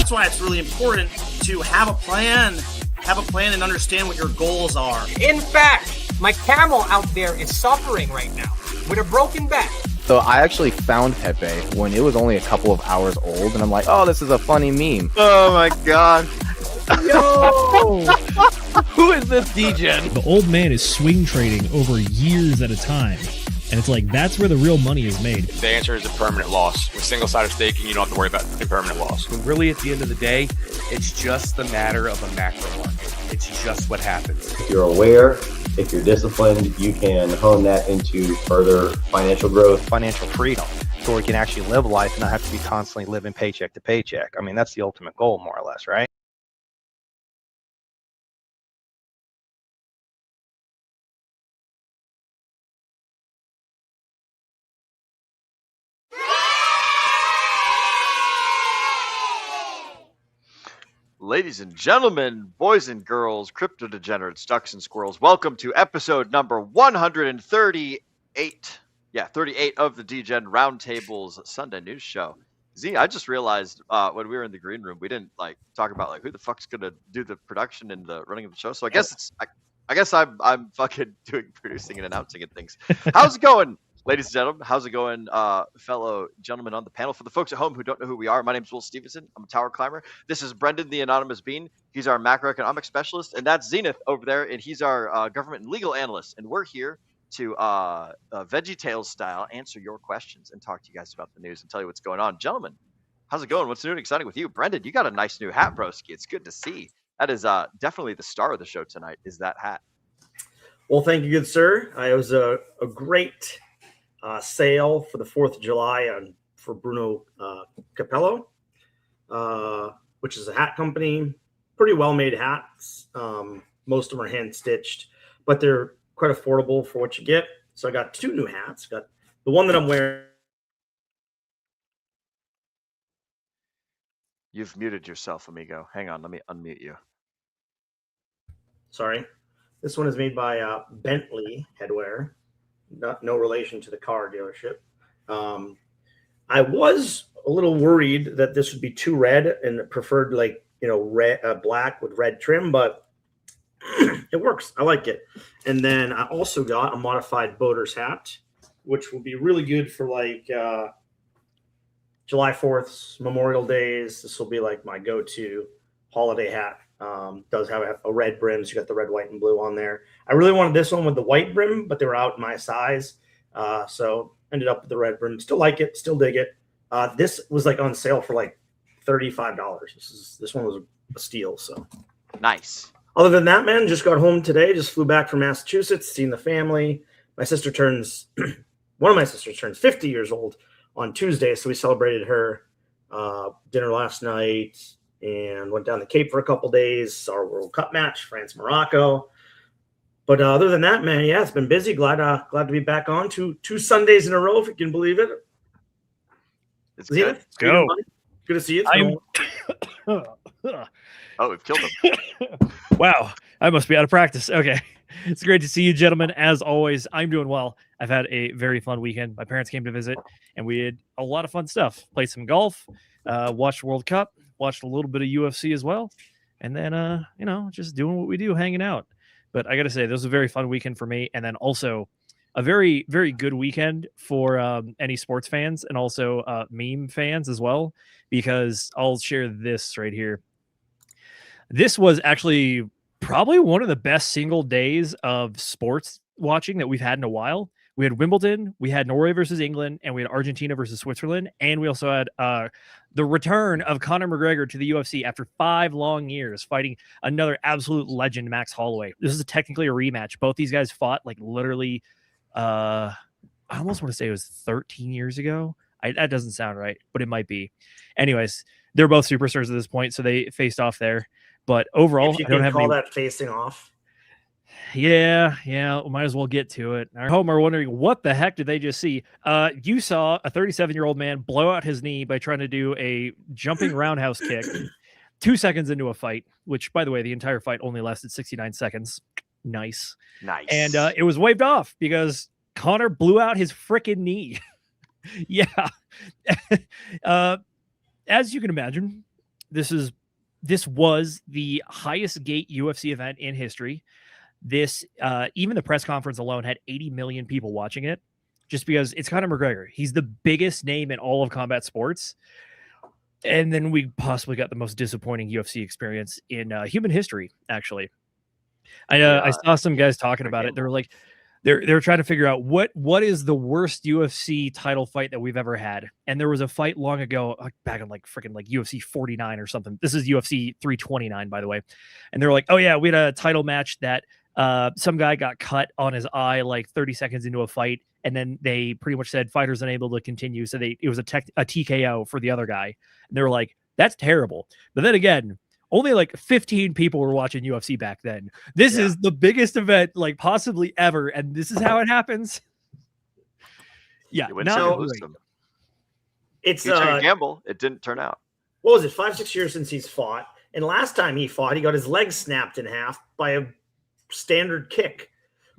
that's why it's really important to have a plan and understand what your goals are. In fact, my camel out there is suffering right now with a broken back. So I actually found Pepe when it was only a couple of hours old, and I'm like, oh, this is a funny meme. Oh my god. Yo! Who is this Degen? The old man is swing trading over years at a time. And it's like, that's where the real money is made. The answer is a permanent loss. With single-sided staking, you don't have to worry about impermanent loss. Really, at the end of the day, it's just a matter of a macro market. It's just what happens. If you're aware, if you're disciplined, you can hone that into further financial growth. Financial freedom, so we can actually live life and not have to be constantly living paycheck to paycheck. I mean, that's the ultimate goal, more or less, right? Ladies and gentlemen, boys and girls, crypto degenerates, ducks and squirrels, welcome to episode number 138. Yeah, 38 of the Degen Roundtable's Sunday News Show. Z, I just realized when we were in the green room, we didn't talk about who the fuck's gonna do the production and the running of the show. So I guess I'm fucking doing producing and announcing and things. How's it going? Ladies and gentlemen, how's it going, fellow gentlemen on the panel? For the folks at home who don't know who we are, my name is Will Stevenson. I'm a tower climber. This is Brendan, the Anonymous Bean. He's our macroeconomic specialist, and that's Zenith over there, and he's our government and legal analyst. And we're here to, Veggie Tales style, answer your questions and talk to you guys about the news and tell you what's going on. Gentlemen, how's it going? What's new and exciting with you? Brendan, you got a nice new hat, broski. It's good to see. That is definitely the star of the show tonight, is that hat. Well, thank you, good sir. It was a great sale for the 4th of July for Bruno Capello, which is a hat company. Pretty well-made hats. Most of them are hand-stitched, but they're quite affordable for what you get. So I got 2 new hats. Got the one that I'm wearing. You've muted yourself, amigo. Hang on, let me unmute you. Sorry. This one is made by Bentley Headwear. No relation to the car dealership. I was a little worried that this would be too red and preferred red, black with red trim, but it works. I like it. And then I also got a modified boater's hat, which will be really good for July 4th, Memorial Days. This will be my go-to holiday hat. Does have a red brim, so you got the red, white, and blue on there. I really wanted this one with the white brim, but they were out in my size, so ended up with the red brim. Still like it, still dig it. This was on sale for $35. This one was a steal. So nice. Other than that, man, just got home today. Just flew back from Massachusetts, seen the family. My sister turns one of my sisters turns 50 years old on Tuesday, so we celebrated her dinner last night. And went down the Cape for a couple days, saw our World Cup match, France-Morocco. But other than that, man, yeah, it's been busy. Glad to be back on. Two Sundays in a row, if you can believe it. It's good. Let's go. Good to see you. Oh, we've killed him. Wow, I must be out of practice. Okay. It's great to see you, gentlemen. As always, I'm doing well. I've had a very fun weekend. My parents came to visit, and we had a lot of fun stuff. Played some golf, watched World Cup, watched a little bit of UFC as well, and then, just doing what we do, hanging out. But I got to say, this was a very fun weekend for me, and then also a very, very good weekend for any sports fans and also meme fans as well, because I'll share this right here. This was actually probably one of the best single days of sports watching that we've had in a while. We had Wimbledon, we had Norway versus England, and we had Argentina versus Switzerland. And we also had the return of Conor McGregor to the UFC after 5 long years, fighting another absolute legend, Max Holloway. This is technically a rematch. Both these guys fought literally, I almost want to say it was 13 years ago. That doesn't sound right, but it might be. Anyways, they're both superstars at this point, so they faced off there. But overall, if you I don't can have call any... that facing off. Yeah, might as well get to it. Our home are wondering, what the heck did they just see? You saw a 37-year-old man blow out his knee by trying to do a jumping roundhouse kick 2 seconds into a fight, which, by the way, the entire fight only lasted 69 seconds. Nice. And it was waved off because Conor blew out his freaking knee. Yeah. As you can imagine, This was the highest gate UFC event in history. This even the press conference alone had 80 million people watching it, just because it's Conor McGregor. He's the biggest name in all of combat sports. And then we possibly got the most disappointing UFC experience in human history, actually. I saw some guys talking about it. They were like, they're trying to figure out what is the worst UFC title fight that we've ever had. And there was a fight long ago, back in like freaking like UFC 49 or something. This is UFC 329, by the way. And they're like, oh yeah, we had a title match that some guy got cut on his eye like 30 seconds into a fight. And then they pretty much said fighters unable to continue. So it was a TKO for the other guy. And they were like, that's terrible. But then again, only like 15 people were watching UFC back then. This is the biggest event like possibly ever. And this is how it happens. Yeah. It's a gamble. It didn't turn out. What was it? 5-6 years since he's fought. And last time he fought, he got his leg snapped in half by a standard kick.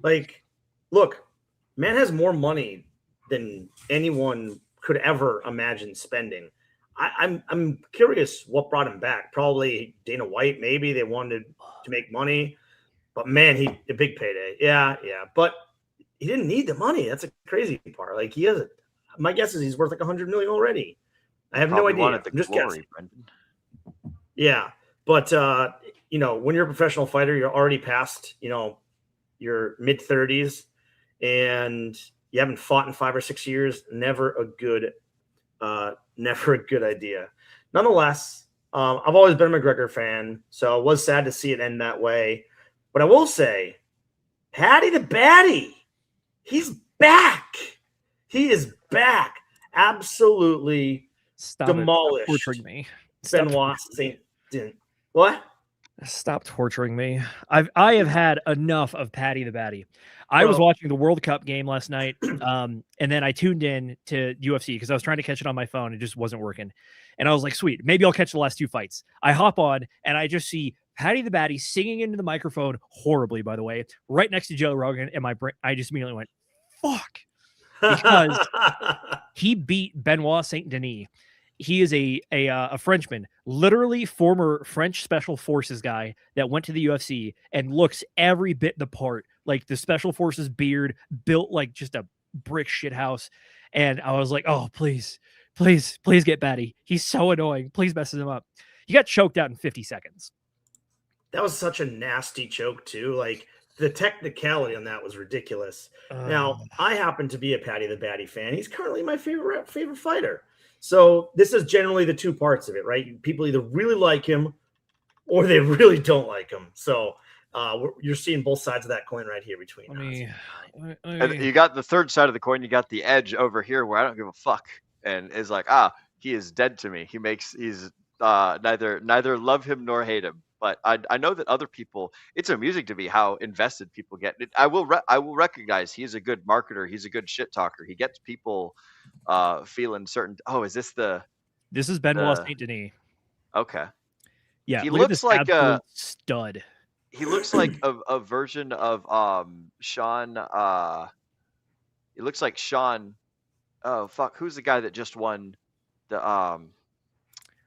Like, look, man has more money than anyone could ever imagine spending. I'm curious what brought him back. Probably Dana White. Maybe they wanted to make money, but man, a big payday. Yeah. But he didn't need the money. That's a crazy part. Like my guess is he's worth like 100 million already. I have no idea. I'm just guessing. Yeah, but when you're a professional fighter, you're already past your mid 30s, and you haven't fought in 5 or 6 years. Never a good idea. Nonetheless, I've always been a McGregor fan, so it was sad to see it end that way. But I will say, Paddy the Baddy, he's back. He is back. Absolutely demolished. Torturing me. Benoit Saint Denis. What? Stop torturing me. I have had enough of Paddy the Baddy. I was watching the World Cup game last night, and then I tuned in to UFC because I was trying to catch it on my phone. It just wasn't working. And I was like, sweet, maybe I'll catch the last 2 fights. I hop on, and I just see Paddy the Baddy singing into the microphone, horribly, by the way, right next to Joe Rogan, and I just immediately went, fuck. Because he beat Benoit Saint Denis. He is a Frenchman, literally former French special forces guy that went to the UFC and looks every bit the part, like the special forces beard, built like just a brick shit house. And I was like, oh, please get Batty. He's so annoying. Please mess him up. He got choked out in 50 seconds. That was such a nasty choke too. Like the technicality on that was ridiculous. Now, I happen to be a Paddy the Baddy fan. He's currently my favorite fighter. So this is generally the 2 parts of it, right? People either really like him or they really don't like him. So you're seeing both sides of that coin right here between us. And you got the third side of the coin. You got the edge over here where I don't give a fuck and is like, he is dead to me. He's neither love him nor hate him. But I know that other people, it's amusing to me how invested people get. I will recognize he's a good marketer. He's a good shit talker. He gets people feeling certain. Oh, is this This is Benoit Saint Denis. Okay. Yeah, he looks like a stud. He looks like a version of Sean. It looks like Sean. Oh fuck! Who's the guy that just won the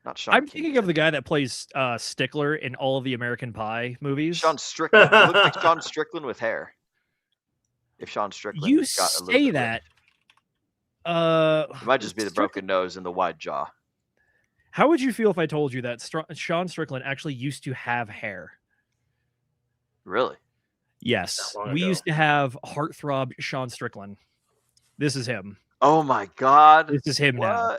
Not Sean. I'm thinking of the guy that plays Stickler in all of the American Pie movies. Sean Strickland. He looks like Sean Strickland with hair. If Sean Strickland. You got say that. It might just be the broken nose and the wide jaw. How would you feel if I told you that Sean Strickland actually used to have hair? Really? Yes. We used to have heartthrob Sean Strickland. This is him. Oh my God. This is him now.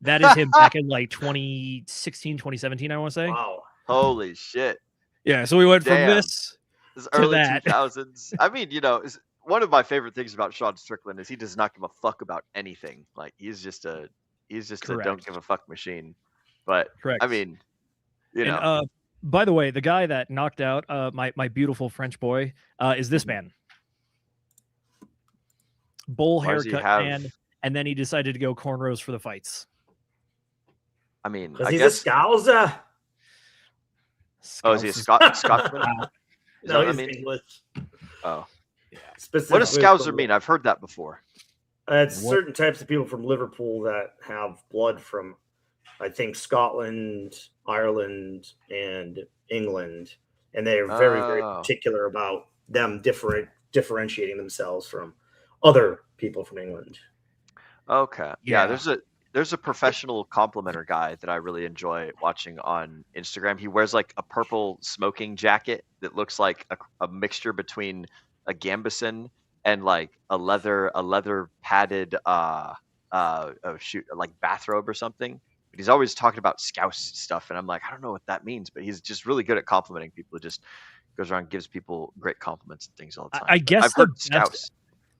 That is him back in like 2016, 2017, I want to say. Wow. Holy shit. Yeah, so we went from this to early that. 2000s. I mean, one of my favorite things about Sean Strickland is he does not give a fuck about anything. Like he's just a don't give a fuck machine. But correct. I mean, know. By the way, the guy that knocked out my beautiful French boy is this man. Bowl haircut man, and then he decided to go cornrows for the fights. I mean, he's a Scouser. Oh, is he a Scotsman? No, he's English. Oh, yeah. What does Scouser mean? I've heard that before. It's certain types of people from Liverpool that have blood from I think Scotland, Ireland, and England, and they are very, very particular about them differentiating themselves from other people from England. Okay. Yeah, there's a professional complimenter guy that I really enjoy watching on Instagram. He wears like a purple smoking jacket that looks like a mixture between a gambeson and like a leather padded like bathrobe or something. But he's always talking about Scouse stuff, and I'm like, I don't know what that means, but he's just really good at complimenting people. He just goes around and gives people great compliments and things all the time. I guess I've heard Scouse.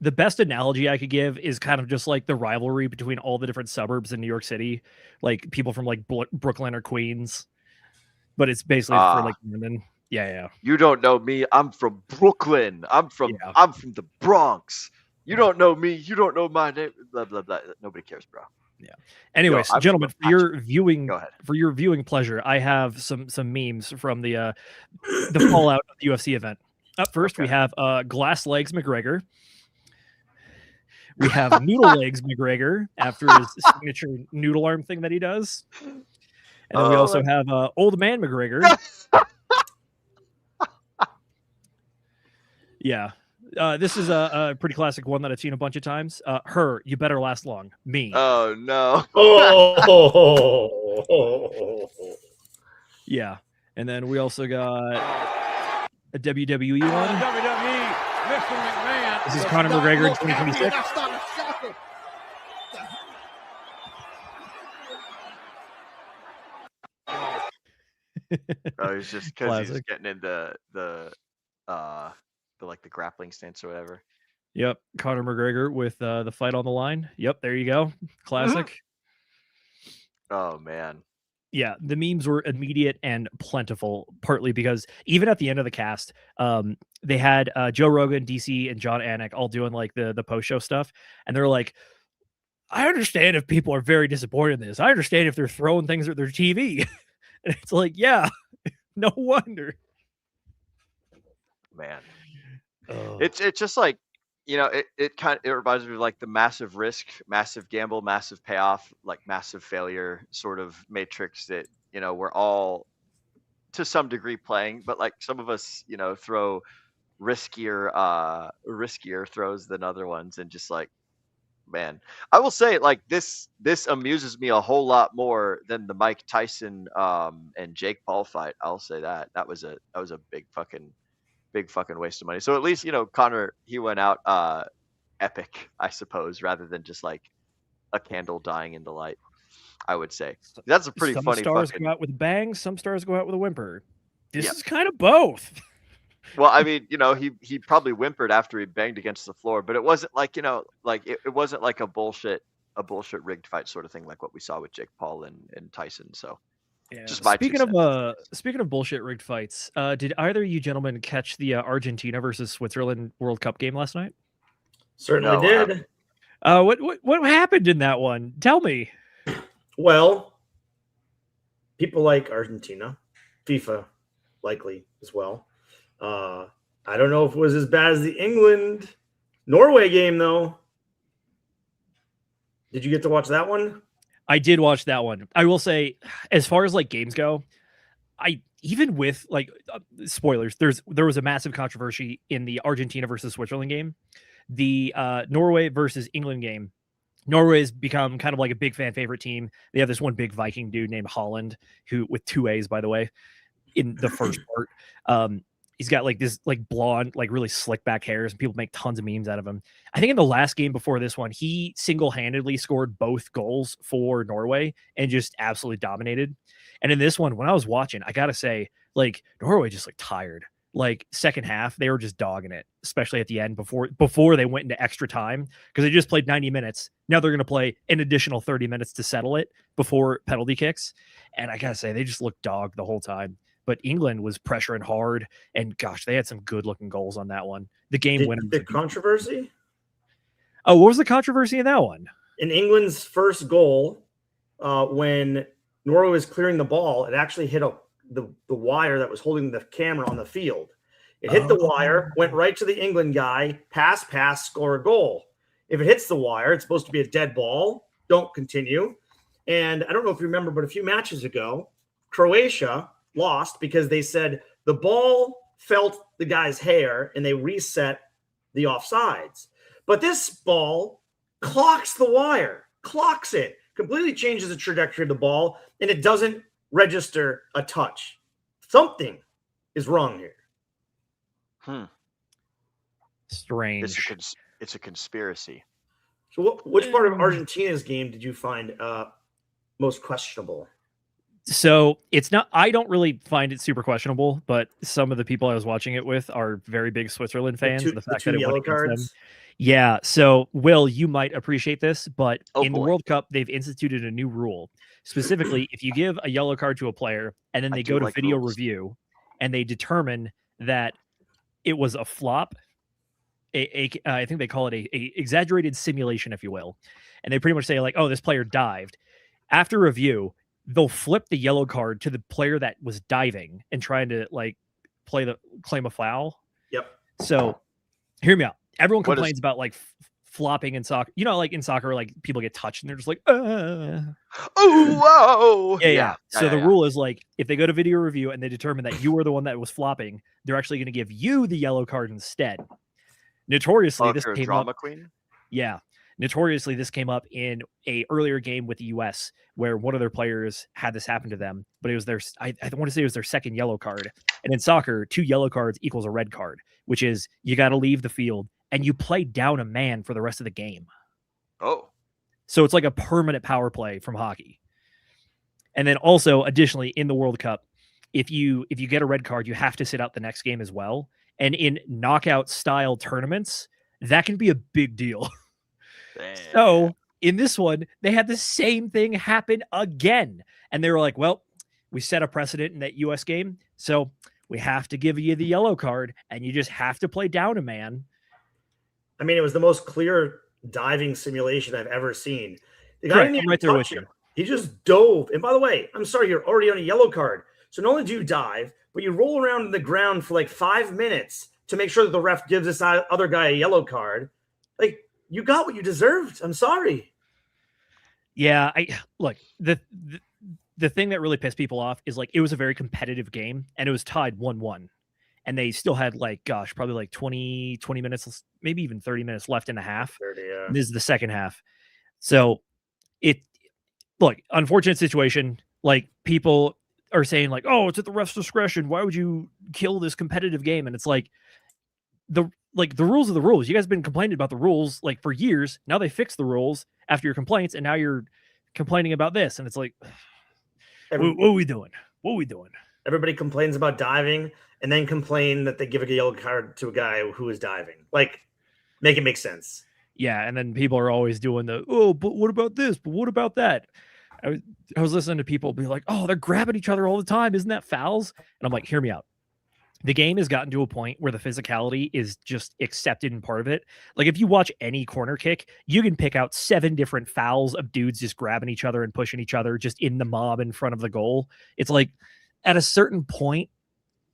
The best analogy I could give is kind of just like the rivalry between all the different suburbs in New York City, like people from like Brooklyn or Queens, but it's basically for like women. Yeah. You don't know me. I'm from Brooklyn. I'm from the Bronx. You don't know me. You don't know my name. Blah blah blah. Nobody cares, bro. Yeah. Anyways, gentlemen, for your viewing pleasure, I have some memes from the fallout of the UFC event. Up first, we have Glass Legs McGregor. We have Noodle Legs McGregor after his signature noodle arm thing that he does. And then we also have Old Man McGregor. Yeah. This is a pretty classic one that I've seen a bunch of times. Her, you better last long. Me. Oh, no. Yeah. And then we also got a WWE one. WWE, Mr. McMahon. This is Conor McGregor in 2026. He's just because he's getting into the like the grappling stance or whatever. Yep, Conor McGregor with the fight on the line. Yep, there you go. Classic. Oh man. Yeah, the memes were immediate and plentiful, partly because even at the end of the cast, they had Joe Rogan, DC, and John Anik all doing like the post-show stuff, and they're like, I understand if people are very disappointed in this. I understand if they're throwing things at their TV. And it's like, yeah, no wonder. Man. It's just like, it reminds me of like the massive risk, massive gamble, massive payoff, like massive failure sort of matrix that, we're all to some degree playing, but like some of us, throw riskier throws than other ones. And just like, man, I will say like this amuses me a whole lot more than the Mike Tyson and Jake Paul fight. I'll say that was a big fucking waste of money. So at least, Conor, he went out epic, I suppose, rather than just like a candle dying in the light, I would say. That's a pretty funny stars go out with bangs, some stars go out with a whimper. This is kind of both. Well, I mean, he probably whimpered after he banged against the floor, but it wasn't like, it wasn't like a bullshit rigged fight sort of thing like what we saw with Jake Paul and Tyson. So yeah. Speaking of bullshit rigged fights, did either of you gentlemen catch the Argentina versus Switzerland World Cup game last night? Certainly did. What happened in that one? Tell me. Well, people like Argentina, FIFA likely as well. I don't know if it was as bad as the England-Norway game, though. Did you get to watch that one? I did watch that one. I will say, as far as like games go, even with like spoilers, there was a massive controversy in the Argentina versus Switzerland game. The Norway versus England game. Norway has become kind of like a big fan favorite team. They have this one big Viking dude named Holland, who with 2 A's, by the way, in the first part. He's got like this like blonde, like really slick back hairs, and people make tons of memes out of him. I think in the last game before this one, he single-handedly scored both goals for Norway and just absolutely dominated. And in this one, when I was watching, I gotta say, like Norway just looked tired. Like second half, they were just dogging it, especially at the end before they went into extra time, because they just played 90 minutes. Now they're going to play an additional 30 minutes to settle it before penalty kicks. And I gotta say, they just looked dog the whole time. But England was pressuring hard, and gosh, they had some good-looking goals on that one. The game winner. The controversy? Oh, what was the controversy in that one? In England's first goal, when Norway was clearing the ball, it actually hit the wire that was holding the camera on the field. It hit the wire, went right to the England guy, pass, score a goal. If it hits the wire, it's supposed to be a dead ball. Don't continue. And I don't know if you remember, but a few matches ago, Croatia lost because they said the ball felt the guy's hair and they reset the offsides. But this ball clocks the wire, clocks it, completely changes the trajectory of the ball, and it doesn't register a touch. Something is wrong here. Strange. It's a conspiracy. So which part of Argentina's game did you find most questionable? So it's not, I don't really find it super questionable, but some of the people I was watching it with are very big Switzerland fans. The fact that it went against them. Yeah. So Will, you might appreciate this, but in the World Cup, they've instituted a new rule. Specifically, if you give a yellow card to a player and then they go to video review and they determine that it was a flop, I think they call it a exaggerated simulation, if you will. And they pretty much say like, oh, this player dived. After review, they'll flip the yellow card to the player that was diving and trying to like claim a foul. Yep. So hear me out. Everyone complains about like flopping in soccer. You know, like in soccer, like people get touched and they're just like, oh, whoa. Yeah. So the rule is like, if they go to video review and they determine that you were the one that was flopping, they're actually going to give you the yellow card instead. Notoriously, this came drama up. Queen? Yeah. Notoriously, this came up in a earlier game with the U.S. where one of their players had this happen to them, but it was their, I want to say it was their second yellow card. And in soccer, 2 yellow cards equals a red card, which is you got to leave the field and you play down a man for the rest of the game. Oh. So it's like a permanent power play from hockey. And then also, additionally, in the World Cup, if you get a red card, you have to sit out the next game as well. And in knockout style tournaments, that can be a big deal. So in this one, they had the same thing happen again. And they were like, well, we set a precedent in that US game. So we have to give you the yellow card and you just have to play down a man. I mean, it was the most clear diving simulation I've ever seen. The guy Correct. didn't even right there touch with him. you. He just dove. And by the way, I'm sorry, you're already on a yellow card. So not only do you dive, but you roll around in the ground for like 5 minutes to make sure that the ref gives this other guy a yellow card. Like, you got what you deserved. I'm sorry. Yeah, look, the thing that really pissed people off is like it was a very competitive game and it was tied 1-1. And they still had like, gosh, probably like 20 minutes, maybe even 30 minutes left in the half. 30, yeah. This is the second half. So look, unfortunate situation. Like people are saying like, oh, it's at the ref's discretion. Why would you kill this competitive game? And it's like the rules are the rules. You guys have been complaining about the rules like for years. Now they fixed the rules after your complaints, and now you're complaining about this. And it's like, what are we doing? What are we doing? Everybody complains about diving and then complain that they give a yellow card to a guy who is diving. Like, make it make sense. Yeah, and then people are always doing the, oh, but what about this? But what about that? I was listening to people be like, oh, they're grabbing each other all the time. Isn't that fouls? And I'm like, hear me out. The game has gotten to a point where the physicality is just accepted and part of it. Like if you watch any corner kick, you can pick out 7 different fouls of dudes just grabbing each other and pushing each other just in the mob in front of the goal. It's like at a certain point,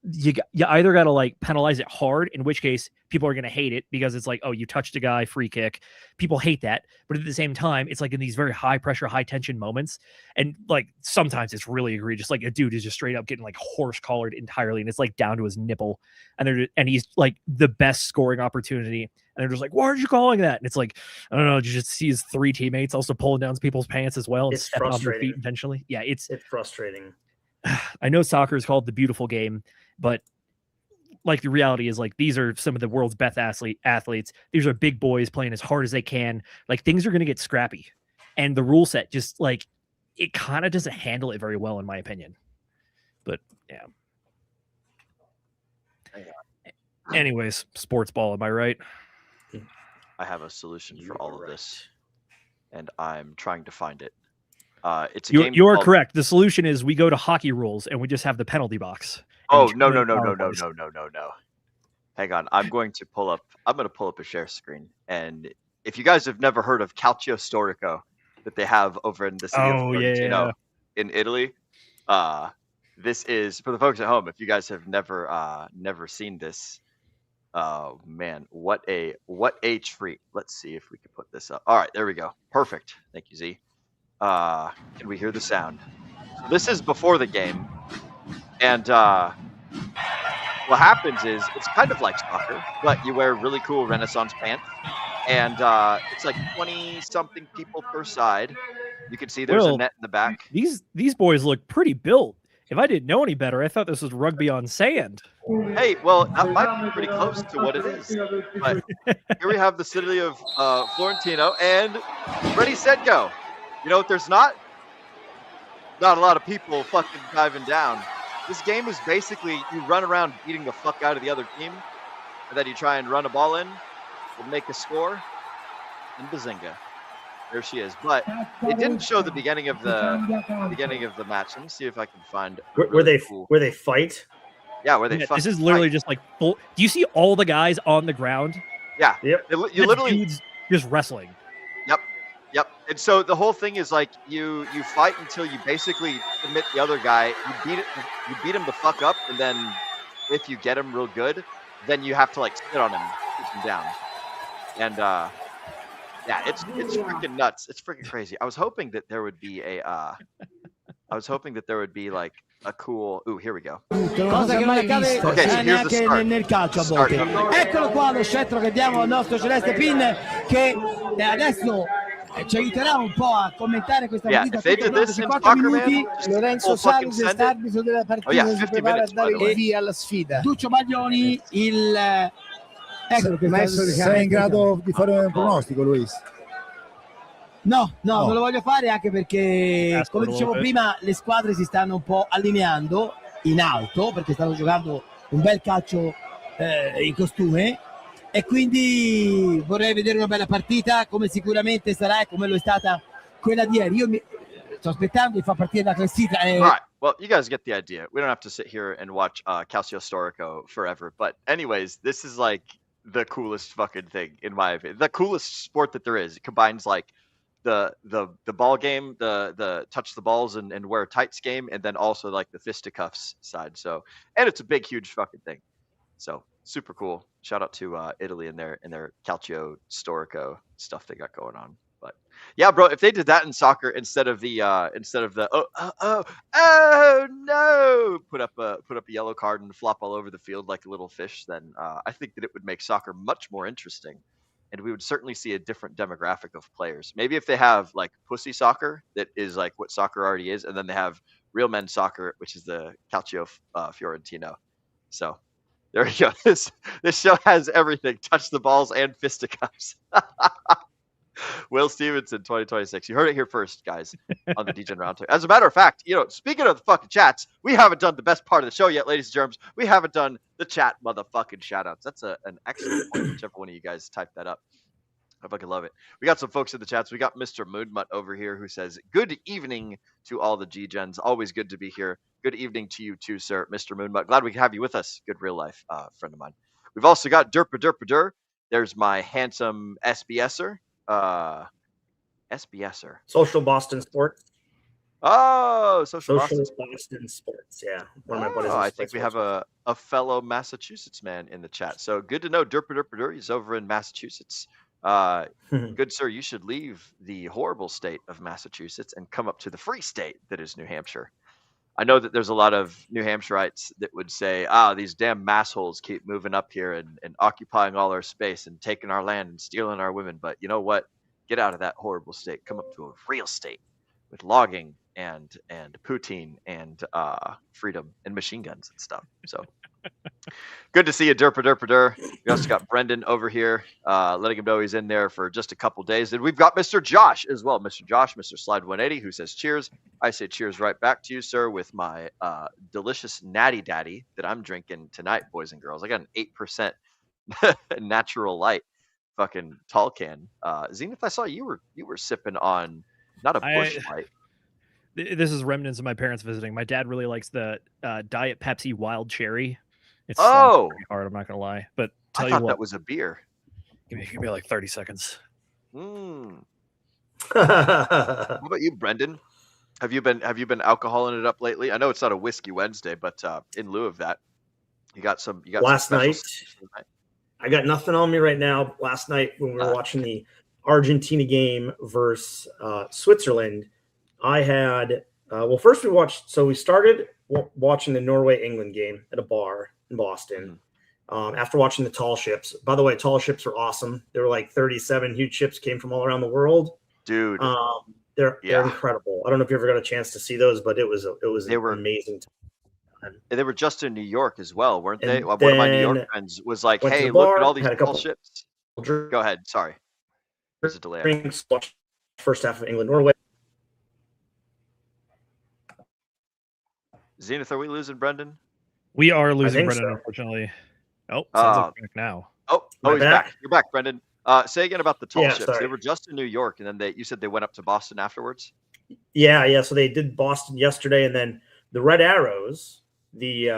you either got to like penalize it hard, in which case people are going to hate it because it's like, oh, you touched a guy, free kick. People hate that. But at the same time, it's like in these very high pressure, high tension moments. And like sometimes it's really egregious. Like a dude is just straight up getting like horse collared entirely. And it's like down to his nipple. And he's like the best scoring opportunity. And they're just like, why aren't you calling that? And it's like, I don't know. You just see his 3 teammates also pulling down people's pants as well and stepping on their feet intentionally. Yeah, it's frustrating. I know soccer is called the beautiful game, but like the reality is like these are some of the world's best athletes. These are big boys playing as hard as they can. Like things are going to get scrappy, and the rule set just like it kind of doesn't handle it very well, in my opinion. But yeah. Anyways, sports ball. Am I right? I have a solution for all of this, and I'm trying to find it. It's a game. You are correct. The solution is we go to hockey rules and we just have the penalty box. Oh, no. Hang on. I'm going to pull up a share screen. And if you guys have never heard of Calcio Storico that they have over in the city of Fiorentino in Italy, this is for the folks at home. If you guys have never seen this, oh man, what a treat. Let's see if we can put this up. All right, there we go. Perfect. Thank you, Z. Can we hear the sound? So this is before the game, and what happens is it's kind of like soccer, but you wear really cool Renaissance pants, and it's like 20-something people per side. You can see there's a Well, net in the back. These boys look pretty built. If I didn't know any better, I thought this was rugby on sand. Hey, well, that might be pretty close to what it is. But here we have the city of Florentino, and ready, set, go. You know what? There's not a lot of people fucking diving down. This game is basically you run around beating the fuck out of the other team, and then you try and run a ball in, and make a score, and bazinga. There she is. But it didn't show the beginning of the match. Let me see if I can find where they fight. Yeah, where they fight. This is literally just like full. Do you see all the guys on the ground? Yeah. Yep. You literally dudes just wrestling. Yep. And so the whole thing is like you fight until you basically submit the other guy. You beat him the fuck up, and then if you get him real good, then you have to like sit on him, keep him down. And yeah, it's freaking nuts. It's freaking crazy. I was hoping that there would be like a cool. Ooh, here we go. Cosa che non accade neanche nel calcio a volte. Eccolo qua lo scettro che diamo al nostro Celeste Pin, che adesso ci aiuterà un po' a commentare questa partita. 4 minuti. Lorenzo Salvi, arbitro della partita, si prepara a dare il via alla sfida. Duccio Baglioni, sei in grado di fare un pronostico, Luis? No, non lo voglio fare, anche perché, come dicevo prima, le squadre si stanno un po' allineando in alto, perché stanno giocando un bel calcio in costume, e quindi vorrei vedere una bella partita, come sicuramente sarà e come lo è stata quella di ieri. Io sto aspettando di far partire la classifica. All right. Well, you guys get the idea. We don't have to sit here and watch Calcio Storico forever. But anyways, this is like the coolest fucking thing, in my opinion. The coolest sport that there is. It combines like the ball game, the touch the balls and wear tights game, and then also like the fisticuffs side. So, and it's a big, huge fucking thing. So super cool. Shout out to Italy and their Calcio Storico stuff they got going on. But yeah, bro, if they did that in soccer instead of the oh no, put up a yellow card and flop all over the field like a little fish, then I think that it would make soccer much more interesting, and we would certainly see a different demographic of players. Maybe if they have like pussy soccer, that is like what soccer already is, and then they have real men's soccer, which is the Calcio Fiorentino. So there you go. This show has everything: touch the balls and fisticuffs. Will Stevenson 2026. You heard it here first, guys, on the DGen Roundtable. As a matter of fact, speaking of the fucking chats, we haven't done the best part of the show yet, ladies and germs. We haven't done the chat motherfucking shoutouts. That's an excellent point, whichever one of you guys typed that up. I fucking love it. We got some folks in the chats. We got Mr. Moonmutt over here who says, good evening to all the G-Gens. Always good to be here. Good evening to you too, sir, Mr. Moonmutt. Glad we can have you with us. Good real life friend of mine. We've also got Derpa. There's my handsome SBSer. SBSer. Social Boston Sports. Oh, Social Boston Sports. Yeah. One of my buddies. I think we have a fellow Massachusetts man in the chat. So good to know. Derpa. He's over in Massachusetts. Good sir, you should leave the horrible state of Massachusetts and come up to the free state that is New Hampshire. I know that there's a lot of New Hampshireites that would say, these damn massholes keep moving up here and occupying all our space and taking our land and stealing our women. But you know what? Get out of that horrible state. Come up to a real state with logging and poutine and freedom and machine guns and stuff. So good to see you, Derpa. We also got Brendan over here, letting him know he's in there for just a couple days. And we've got Mr. Josh as well. Mr. Josh, Mr. Slide 180, who says cheers. I say cheers right back to you, sir, with my delicious Natty Daddy that I'm drinking tonight, boys and girls. I got an 8% natural light fucking tall can. Zenith, I saw you were sipping on not a Busch Light. This is remnants of my parents visiting. My dad really likes the Diet Pepsi Wild Cherry. It's pretty hard, I'm not gonna lie. But I thought that was a beer. Give me like 30 seconds. How about you, Brendan? Have you been alcoholing it up lately? I know it's not a whiskey Wednesday, but in lieu of that, you got last night. I got nothing on me right now. Last night when we were watching the Argentina game versus Switzerland, I had first we watched. So we started watching the Norway-England game at a bar in Boston. After watching the tall ships. By the way, tall ships were awesome. There were like 37 huge ships came from all around the world. Dude, they're incredible. I don't know if you ever got a chance to see those, but it was amazing. They were just in New York as well, weren't they? One of my New York friends was like, "Hey, look at all these tall ships." Go ahead. Sorry, there's a delay. First half of England, Norway. Zenith, are we losing Brendan? We are losing Brendan, unfortunately. Oh, sounds like we're back now. Oh, he's back. You're back, Brendan. Say again about the tall ships. Sorry. They were just in New York, and then you said they went up to Boston afterwards? Yeah. So they did Boston yesterday, and then the Red Arrows, the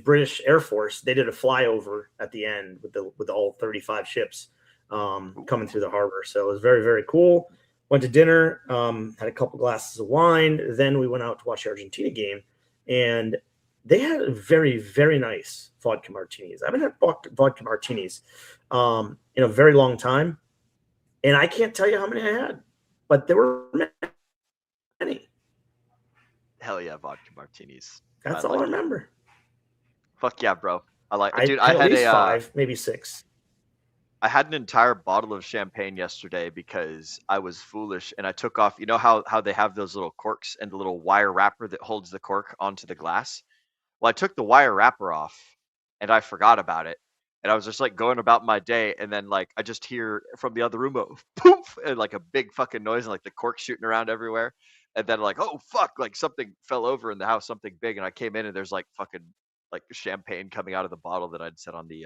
British Air Force, they did a flyover at the end with all 35 ships coming through the harbor. So it was very, very cool. Went to dinner, had a couple glasses of wine. Then we went out to watch the Argentina game, and they had very, very nice vodka martinis. I haven't had vodka martinis in a very long time, and I can't tell you how many I had, but there were many. Hell yeah, vodka martinis. That's all I remember. Fuck yeah, bro. I had at least 5, maybe 6. I had an entire bottle of champagne yesterday because I was foolish and I took off. You know how they have those little corks and the little wire wrapper that holds the cork onto the glass? Well, I took the wire wrapper off and I forgot about it. And I was just like going about my day. And then like I just hear from the other room, poof, and like a big fucking noise and like the cork shooting around everywhere. And then like, oh fuck, like something fell over in the house, something big. And I came in and there's like fucking like champagne coming out of the bottle that I'd set on the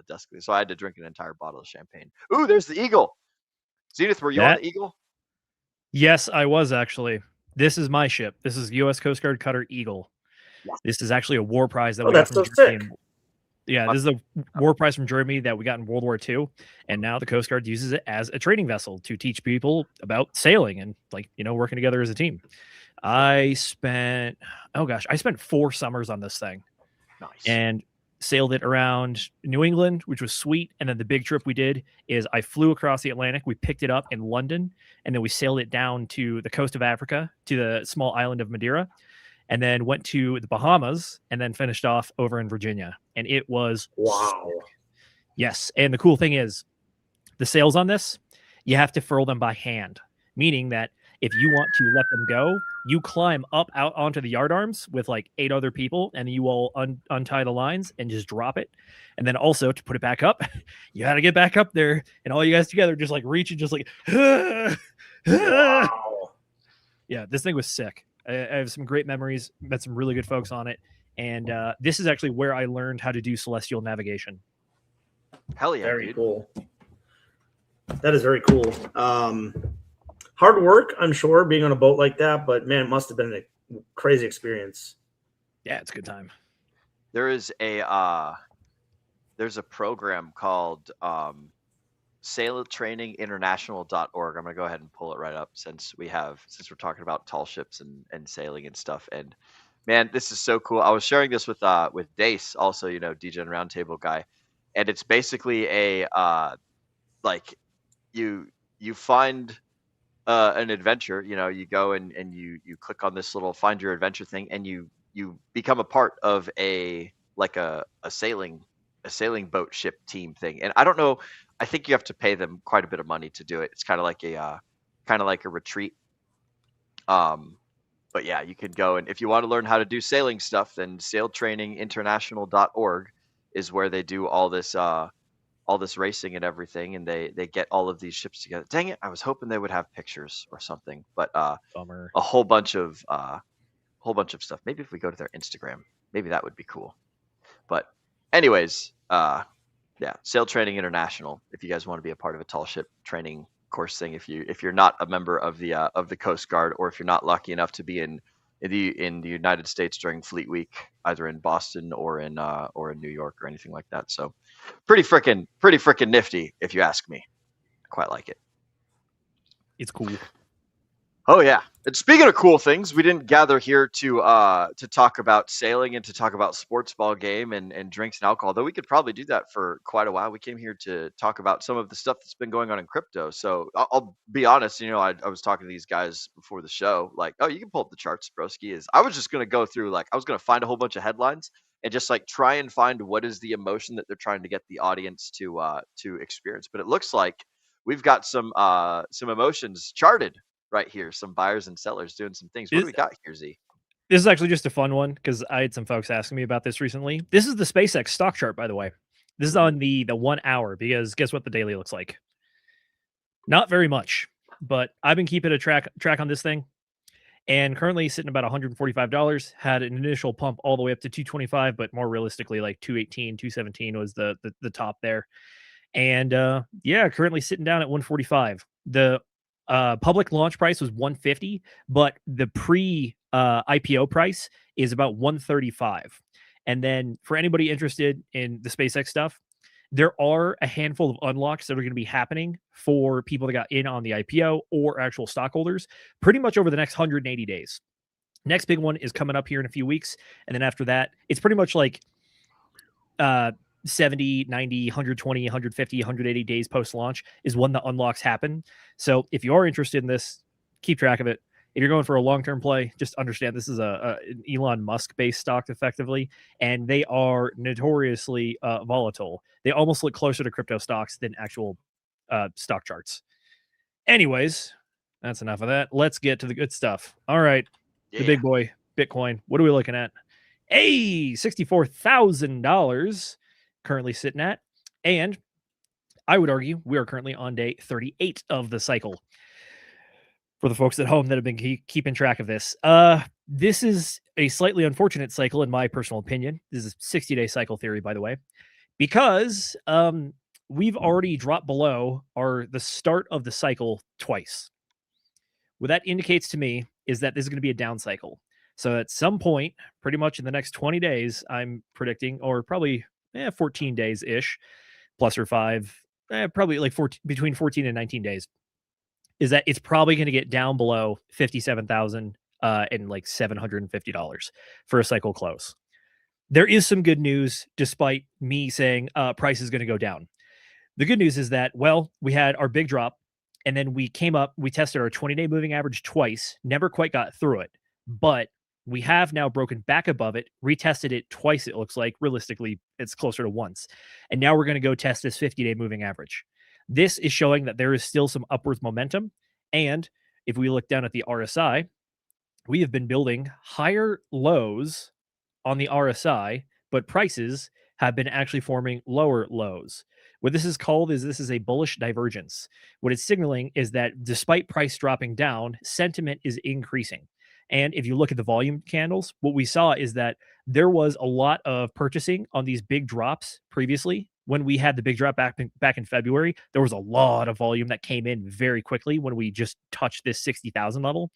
desk. So I had to drink an entire bottle of champagne. Ooh, there's the Eagle. Zenith, were you on the Eagle? Yes, I was actually. This is my ship. This is U.S. Coast Guard Cutter Eagle. This is actually a war prize that we got from Germany. Yeah, this is a war prize from Germany that we got in World War II, and now the Coast Guard uses it as a training vessel to teach people about sailing and working together as a team. I spent 4 summers on this thing. Nice. And sailed it around New England, which was sweet. And then the big trip we did is I flew across the Atlantic. We picked it up in London, and then we sailed it down to the coast of Africa, to the small island of Madeira, and then went to the Bahamas, and then finished off over in Virginia. And it was wow. Sick. Yes. And the cool thing is the sails on this, you have to furl them by hand, meaning that if you want to let them go, you climb up out onto the yardarms with like 8 other people, and you all untie the lines and just drop it. And then also to put it back up, you got to get back up there, and all you guys together just like reach and just like, wow. Yeah, this thing was sick. I have some great memories, met some really good folks on it. And this is actually where I learned how to do celestial navigation. Hell yeah, very dude. Cool. That is very cool. Hard work, I'm sure, being on a boat like that, but man, it must have been a crazy experience. Yeah, it's a good time. There's a program called sailtraininginternational.org. I'm gonna go ahead and pull it right up since we're talking about tall ships and sailing and stuff. And man, this is so cool. I was sharing this with Dace, also, DGen Roundtable guy, and it's basically a like you find an adventure. You go and you click on this little find your adventure thing, and you become a part of a sailing boat ship team thing. And I don't know, I think you have to pay them quite a bit of money to do it. It's kind of like a retreat. But yeah, you can go, and if you want to learn how to do sailing stuff, then sailtraininginternational.org is where they do all this racing and everything, and they get all of these ships together. Dang it, I was hoping they would have pictures or something, but a whole bunch of stuff. Maybe if we go to their Instagram, maybe that would be cool. But anyways, yeah, Sail Training International, if you guys want to be a part of a tall ship training course thing, if you're not a member of the Coast Guard, or if you're not lucky enough to be in the United States during Fleet Week, either in Boston or in New York or anything like that. So pretty freaking nifty, if you ask me. I quite like it. It's cool. Oh yeah. And speaking of cool things, we didn't gather here to talk about sailing and to talk about sports ball game and drinks and alcohol, though we could probably do that for quite a while. We came here to talk about some of the stuff that's been going on in crypto. So I'll be honest, I was talking to these guys before the show, like, oh, you can pull up the charts, broski. I was just gonna go through, like, I was gonna find a whole bunch of headlines and just like try and find what is the emotion that they're trying to get the audience to experience. But it looks like we've got some emotions charted right here, some buyers and sellers doing some things. What do we got here, Z? This is actually just a fun one because I had some folks asking me about this recently. This is the SpaceX stock chart, by the way. This is on the 1 hour, because guess what the daily looks like? Not very much, but I've been keeping a track on this thing, and currently sitting about $145. Had an initial pump all the way up to 225, but more realistically, like 218, 217 was the top there. And yeah, currently sitting down at 145. The public launch price was 150, but the pre IPO price is about 135. And then for anybody interested in the SpaceX stuff, there are a handful of unlocks that are going to be happening for people that got in on the IPO or actual stockholders pretty much over the next 180 days. Next big one is coming up here in a few weeks. And then after that, it's pretty much like 70, 90, 120, 150, 180 days post-launch is when the unlocks happen. So if you are interested in this, keep track of it. If you're going for a long-term play, just understand this is an Elon Musk-based stock effectively, and they are notoriously volatile. They almost look closer to crypto stocks than actual stock charts. Anyways, that's enough of that. Let's get to the good stuff. All right, The big boy, Bitcoin. What are we looking at? Hey, $64,000 currently sitting at. And I would argue we are currently on day 38 of the cycle. For the folks at home that have been keeping track of this, this is a slightly unfortunate cycle, in my personal opinion. This is a 60-day cycle theory, by the way, because we've already dropped below the start of the cycle twice. What that indicates to me is that this is going to be a down cycle. So at some point, pretty much in the next 20 days, I'm predicting, or probably 14 days-ish, plus or 5, probably like between 14 and 19 days, is that it's probably going to get down below 57,000 and like $750 for a cycle close. There is some good news, despite me saying price is going to go down. The good news is that, well, we had our big drop, and then we came up, we tested our 20-day moving average twice, never quite got through it, but we have now broken back above it, retested it twice, it looks like. Realistically, it's closer to once. And now we're going to go test this 50-day moving average. This is showing that there is still some upwards momentum. And if we look down at the RSI, we have been building higher lows on the RSI, but prices have been actually forming lower lows. What this is called is this is a bullish divergence. What it's signaling is that despite price dropping down, sentiment is increasing. And if you look at the volume candles, what we saw is that there was a lot of purchasing on these big drops previously. When we had the big drop back in February, there was a lot of volume that came in very quickly when we just touched this 60,000 level.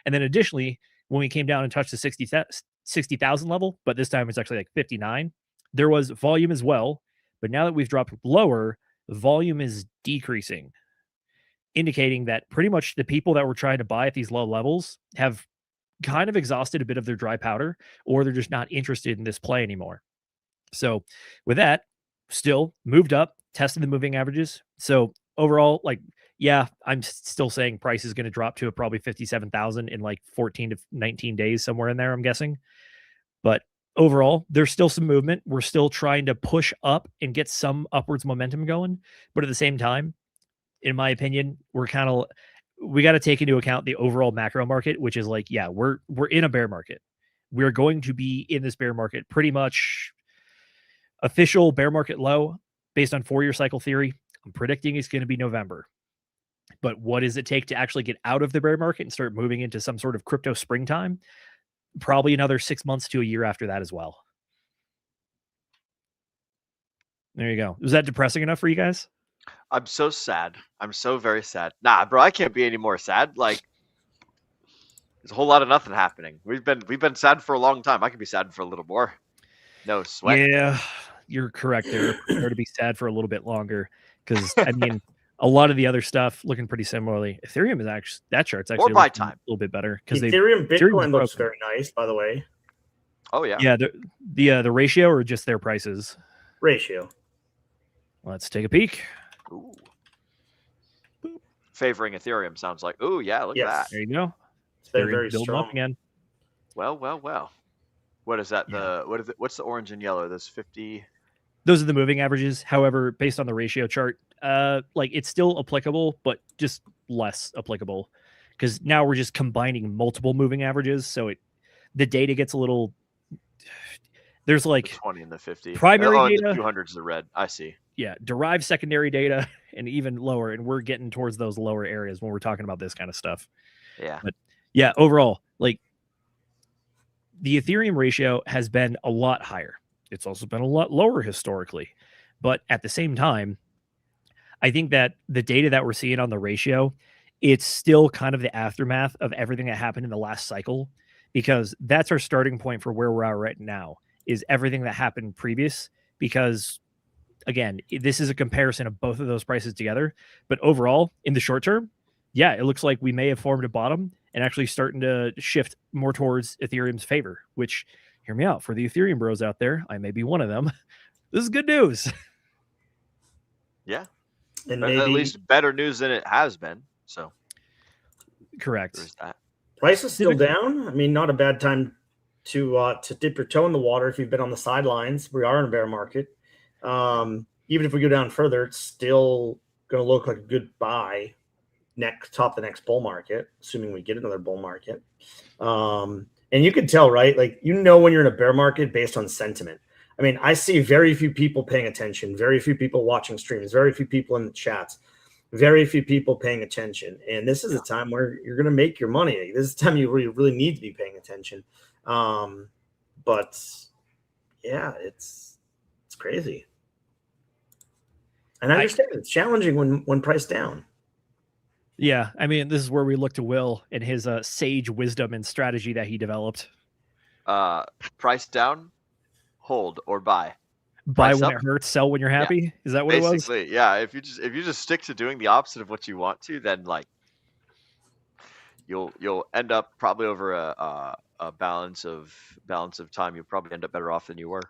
And then additionally, when we came down and touched the 60,000 level, but this time it's actually like 59, there was volume as well. But now that we've dropped lower, volume is decreasing, indicating that pretty much the people that were trying to buy at these low levels have kind of exhausted a bit of their dry powder, or they're just not interested in this play anymore. So with that, still moved up, tested the moving averages. So overall, like, yeah, I'm still saying price is going to drop to probably 57,000 in like 14 to 19 days, somewhere in there, I'm guessing. But overall, there's still some movement. We're still trying to push up and get some upwards momentum going. But at the same time, in my opinion, we got to take into account the overall macro market, which is like, yeah, we're in a bear market. We're going to be in this bear market pretty much. Official bear market low based on 4-year cycle theory, I'm predicting it's going to be November. But what does it take to actually get out of the bear market and start moving into some sort of crypto springtime? Probably another 6 months to a year after that as well. There you go. Was that depressing enough for you guys? I'm so sad. I'm so very sad. Nah, bro, I can't be any more sad. Like, there's a whole lot of nothing happening. We've been sad for a long time. I could be sad for a little more. No sweat. Yeah, you're correct there. Prepare to be sad for a little bit longer, because I mean, a lot of the other stuff looking pretty similarly. Ethereum is actually that chart's actually buy looking time. a little bit better because Ethereum Bitcoin looks broken. very nice, by the way. Oh yeah. Yeah, the ratio or just their prices? Ratio. Let's take a peek. Ooh. Favoring Ethereum sounds like. Ooh, yeah, look at that. There you go. It's very building strong up again. Well. What is that? What's the orange and yellow? Those 50. Those are the moving averages. However, based on the ratio chart, like it's still applicable, but just less applicable because now we're just combining multiple moving averages. So the data gets a little. There's like the 20 and the 50. Primary data. The 200s the red. I see. Yeah, derived secondary data and even lower, and we're getting towards those lower areas when we're talking about this kind of stuff. Yeah. But yeah, overall, like the Ethereum ratio has been a lot higher. It's also been a lot lower historically. But at the same time, I think that the data that we're seeing on the ratio, it's still kind of the aftermath of everything that happened in the last cycle, because that's our starting point for where we're at right now, is everything that happened previous. Because again, this is a comparison of both of those prices together. But overall, in the short term, yeah, it looks like we may have formed a bottom and actually starting to shift more towards Ethereum's favor, which, hear me out, for the Ethereum bros out there, I may be one of them. This is good news. Yeah. and But maybe at least better news than it has been. So Correct. there's that. price is still down. I mean, not a bad time to dip your toe in the water if you've been on the sidelines. We are in a bear market. Even if we go down further, it's still going to look like a good buy top the next bull market, assuming we get another bull market. And you can tell, right? Like, you know, when you're in a bear market based on sentiment. I mean, I see very few people paying attention, very few people watching streams, very few people in the chats, very few people paying attention. And this is a time where you're going to make your money. This is the time you really need to be paying attention. But yeah, it's crazy. And I understand it's challenging when priced down. Yeah, I mean, this is where we look to Will and his sage wisdom and strategy that he developed. Price down, hold or buy. Buy Price when up. it hurts, sell when you're happy. Yeah. Is that what it was? Basically, yeah. If you just stick to doing the opposite of what you want to, then like you'll end up probably over a balance of time. You'll probably end up better off than you were.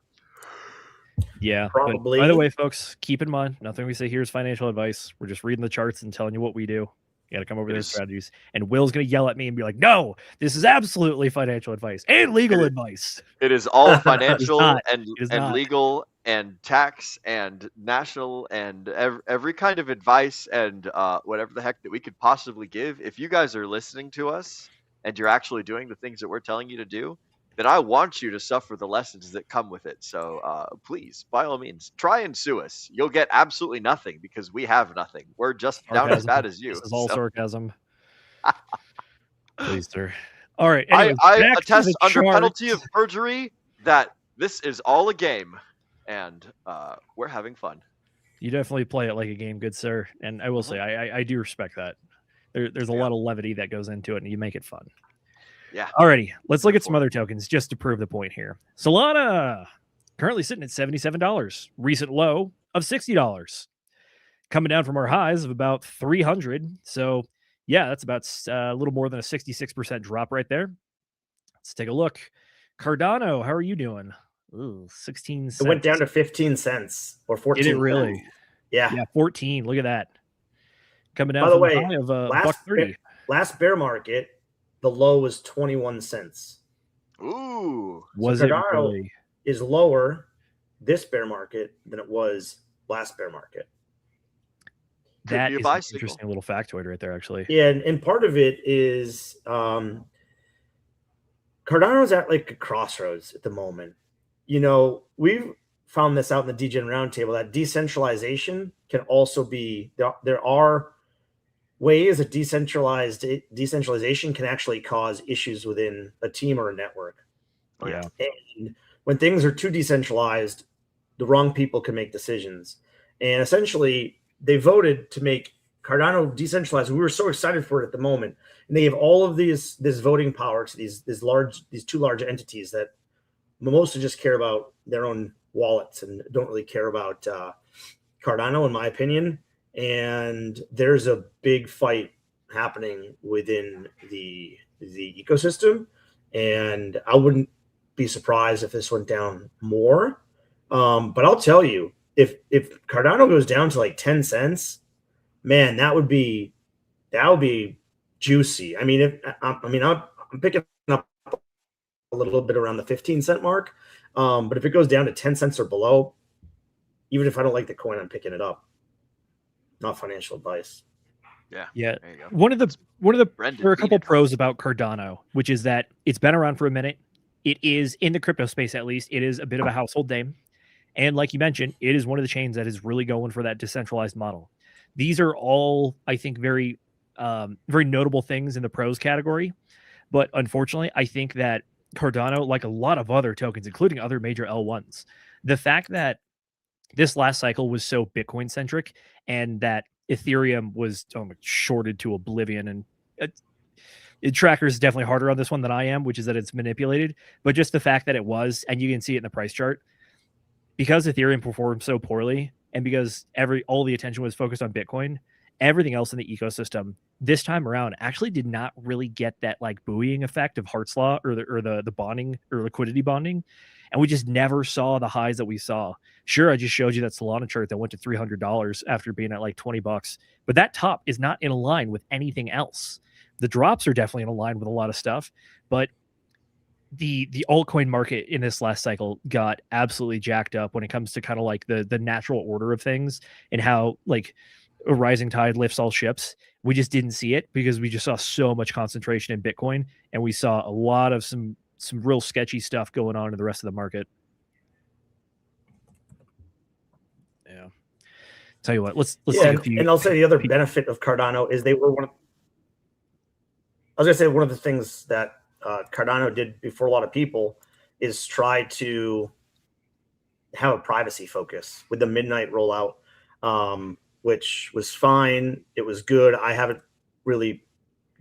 Yeah, Probably. By the way, folks, keep in mind, nothing we say here is financial advice. We're just reading the charts and telling you what we do. You got to come over those strategies. And Will's going to yell at me and be like, no, this is absolutely financial advice and legal advice. It is all financial and not. legal and tax and national and every kind of advice and whatever the heck that we could possibly give. If you guys are listening to us and you're actually doing the things that we're telling you to do, then I want you to suffer the lessons that come with it. So please, by all means, try and sue us. You'll get absolutely nothing because we have nothing. We're just down as bad as you. This is all so. sarcasm. Please, sir. All right. I anyways, back to attest the under chart. penalty of perjury that this is all a game, and we're having fun. You definitely play it like a game, good sir. And I will say, I do respect that. There's a lot of levity that goes into it, and you make it fun. Yeah. Alrighty, let's look at some other tokens just to prove the point here. Solana currently sitting at $77, recent low of $60, coming down from our highs of about 300. So yeah, that's about a little more than a 66% drop right there. Let's take a look. Cardano, how are you doing? Ooh, 16 cents. It went down to 15 cents or 14. Did it really? Yeah. Yeah, 14. Look at that. Coming down By the from way, the high of $1.30. Last bear market, the low was 21 cents. Ooh. Was so it Cardano really? is lower this bear market than it was last bear market. That is an interesting little factoid right there, actually. Yeah, and part of it is Cardano's at like a crossroads at the moment. You know, we've found this out in the Degen Roundtable that decentralization can also be there are ways that decentralization can actually cause issues within a team or a network. Yeah. And when things are too decentralized, the wrong people can make decisions. And essentially, they voted to make Cardano decentralized. We were so excited for it at the moment, and they gave all of this voting power to these two large entities that mostly just care about their own wallets and don't really care about Cardano, in my opinion. and there's a big fight happening within the ecosystem, and I wouldn't be surprised if this went down more. But I'll tell you, if Cardano goes down to like 10 cents, man, that would be juicy. I mean, I'm picking up a little bit around the 15-cent mark, but if it goes down to 10 cents or below, even if I don't like the coin, I'm picking it up. Not financial advice. Yeah. There you go. One of the Brendan there are a couple Phoenix. pros about Cardano, which is that it's been around for a minute. It is in the crypto space, at least. It is a bit of a household name. And like you mentioned, it is one of the chains that is really going for that decentralized model. These are all, I think, very notable things in the pros category. But unfortunately, I think that Cardano, like a lot of other tokens, including other major L1s, the fact that this last cycle was so Bitcoin centric and that Ethereum was shorted to oblivion, and Tracker's definitely harder on this one than I am, which is that it's manipulated. But just the fact that it was, and you can see it in the price chart, because Ethereum performed so poorly, and because all the attention was focused on Bitcoin, everything else in the ecosystem this time around actually did not really get that like buoying effect of Hart's Law or the bonding or liquidity bonding. And we just never saw the highs that we saw. Sure, I just showed you that Solana chart that went to $300 after being at like $20, but that top is not in line with anything else. The drops are definitely in line with a lot of stuff, but the altcoin market in this last cycle got absolutely jacked up when it comes to kind of like the natural order of things and how like a rising tide lifts all ships. We just didn't see it because we just saw so much concentration in Bitcoin, and we saw a lot of some real sketchy stuff going on in the rest of the market. Yeah. Tell you what, let's take a few. And I'll say the other benefit of Cardano is they were one of the things that Cardano did before a lot of people is try to have a privacy focus with the midnight rollout, which was fine. It was good. I haven't really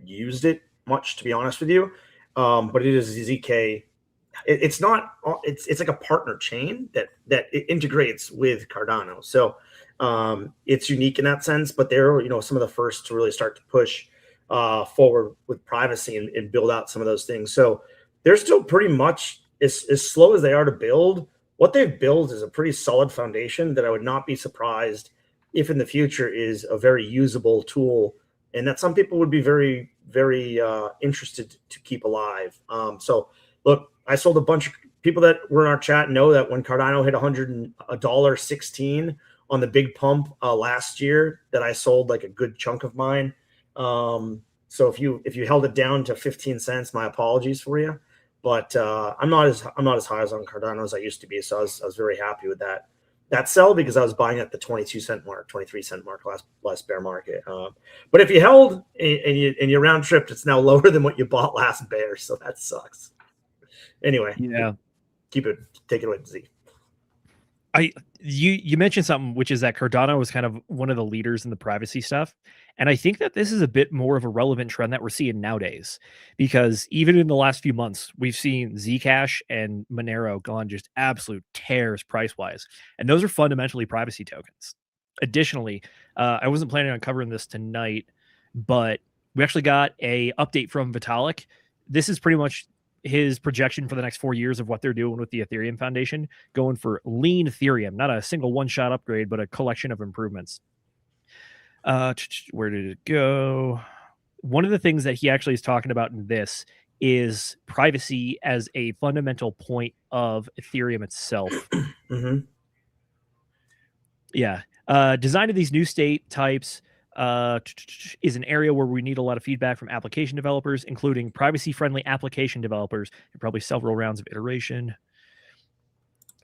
used it much, to be honest with you. But it is ZK. It's like a partner chain that it integrates with Cardano. So it's unique in that sense, but they're, some of the first to really start to push forward with privacy and build out some of those things. So they're still pretty much as slow as they are to build. What they've built is a pretty solid foundation that I would not be surprised if in the future is a very usable tool, and that some people would be very, very interested to keep alive. So look, I sold a bunch of people that were in our chat know that when Cardano hit $116 on the big pump last year, that I sold like a good chunk of mine. So if you held it down to 15 cents, my apologies for you, but I'm not as high as on Cardano as I used to be. So I was very happy with that sell because I was buying at the 22-cent mark, 23-cent mark last bear market. But if you held and you round tripped, it's now lower than what you bought last bear. So that sucks. Anyway, yeah, take it away, Z. You mentioned something, which is that Cardano was kind of one of the leaders in the privacy stuff. And I think that this is a bit more of a relevant trend that we're seeing nowadays, because even in the last few months, we've seen Zcash and Monero go on just absolute tears price-wise. And those are fundamentally privacy tokens. Additionally, I wasn't planning on covering this tonight, but we actually got a update from Vitalik. This is pretty much his projection for the next 4 years of what they're doing with the Ethereum Foundation, going for lean Ethereum, not a single one-shot upgrade, but a collection of improvements. Where did it go? One of the things that he actually is talking about in this is privacy as a fundamental point of Ethereum itself. Mm-hmm. Yeah. Design of these new state types is an area where we need a lot of feedback from application developers, including privacy-friendly application developers, and probably several rounds of iteration.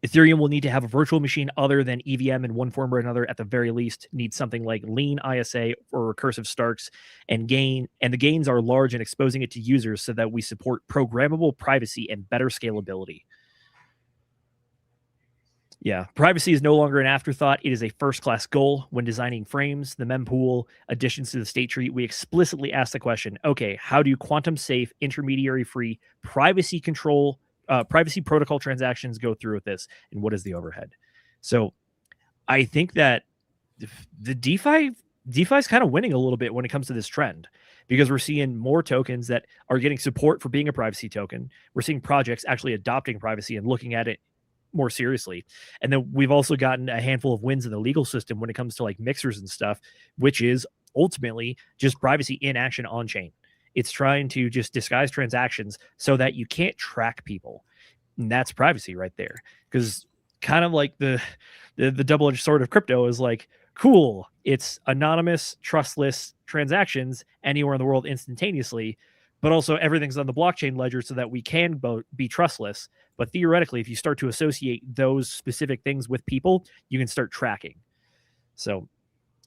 Ethereum will need to have a virtual machine other than EVM in one form or another. At the very least, needs something like lean ISA or recursive Starks, and the gains are large in exposing it to users so that we support programmable privacy and better scalability. Yeah, privacy is no longer an afterthought. It is a first-class goal. When designing frames, the mempool, additions to the state tree, we explicitly ask the question, okay, how do quantum-safe, intermediary-free, privacy protocol transactions go through with this, and what is the overhead? So I think that the DeFi's kind of winning a little bit when it comes to this trend, because we're seeing more tokens that are getting support for being a privacy token. We're seeing projects actually adopting privacy and looking at it more seriously. And then we've also gotten a handful of wins in the legal system when it comes to like mixers and stuff, which is ultimately just privacy in action on chain. It's trying to just disguise transactions so that you can't track people. And that's privacy right there. Because kind of like the double-edged sword of crypto is like, cool, it's anonymous, trustless transactions anywhere in the world instantaneously, but also everything's on the blockchain ledger so that we can both be trustless. But theoretically, if you start to associate those specific things with people, you can start tracking. So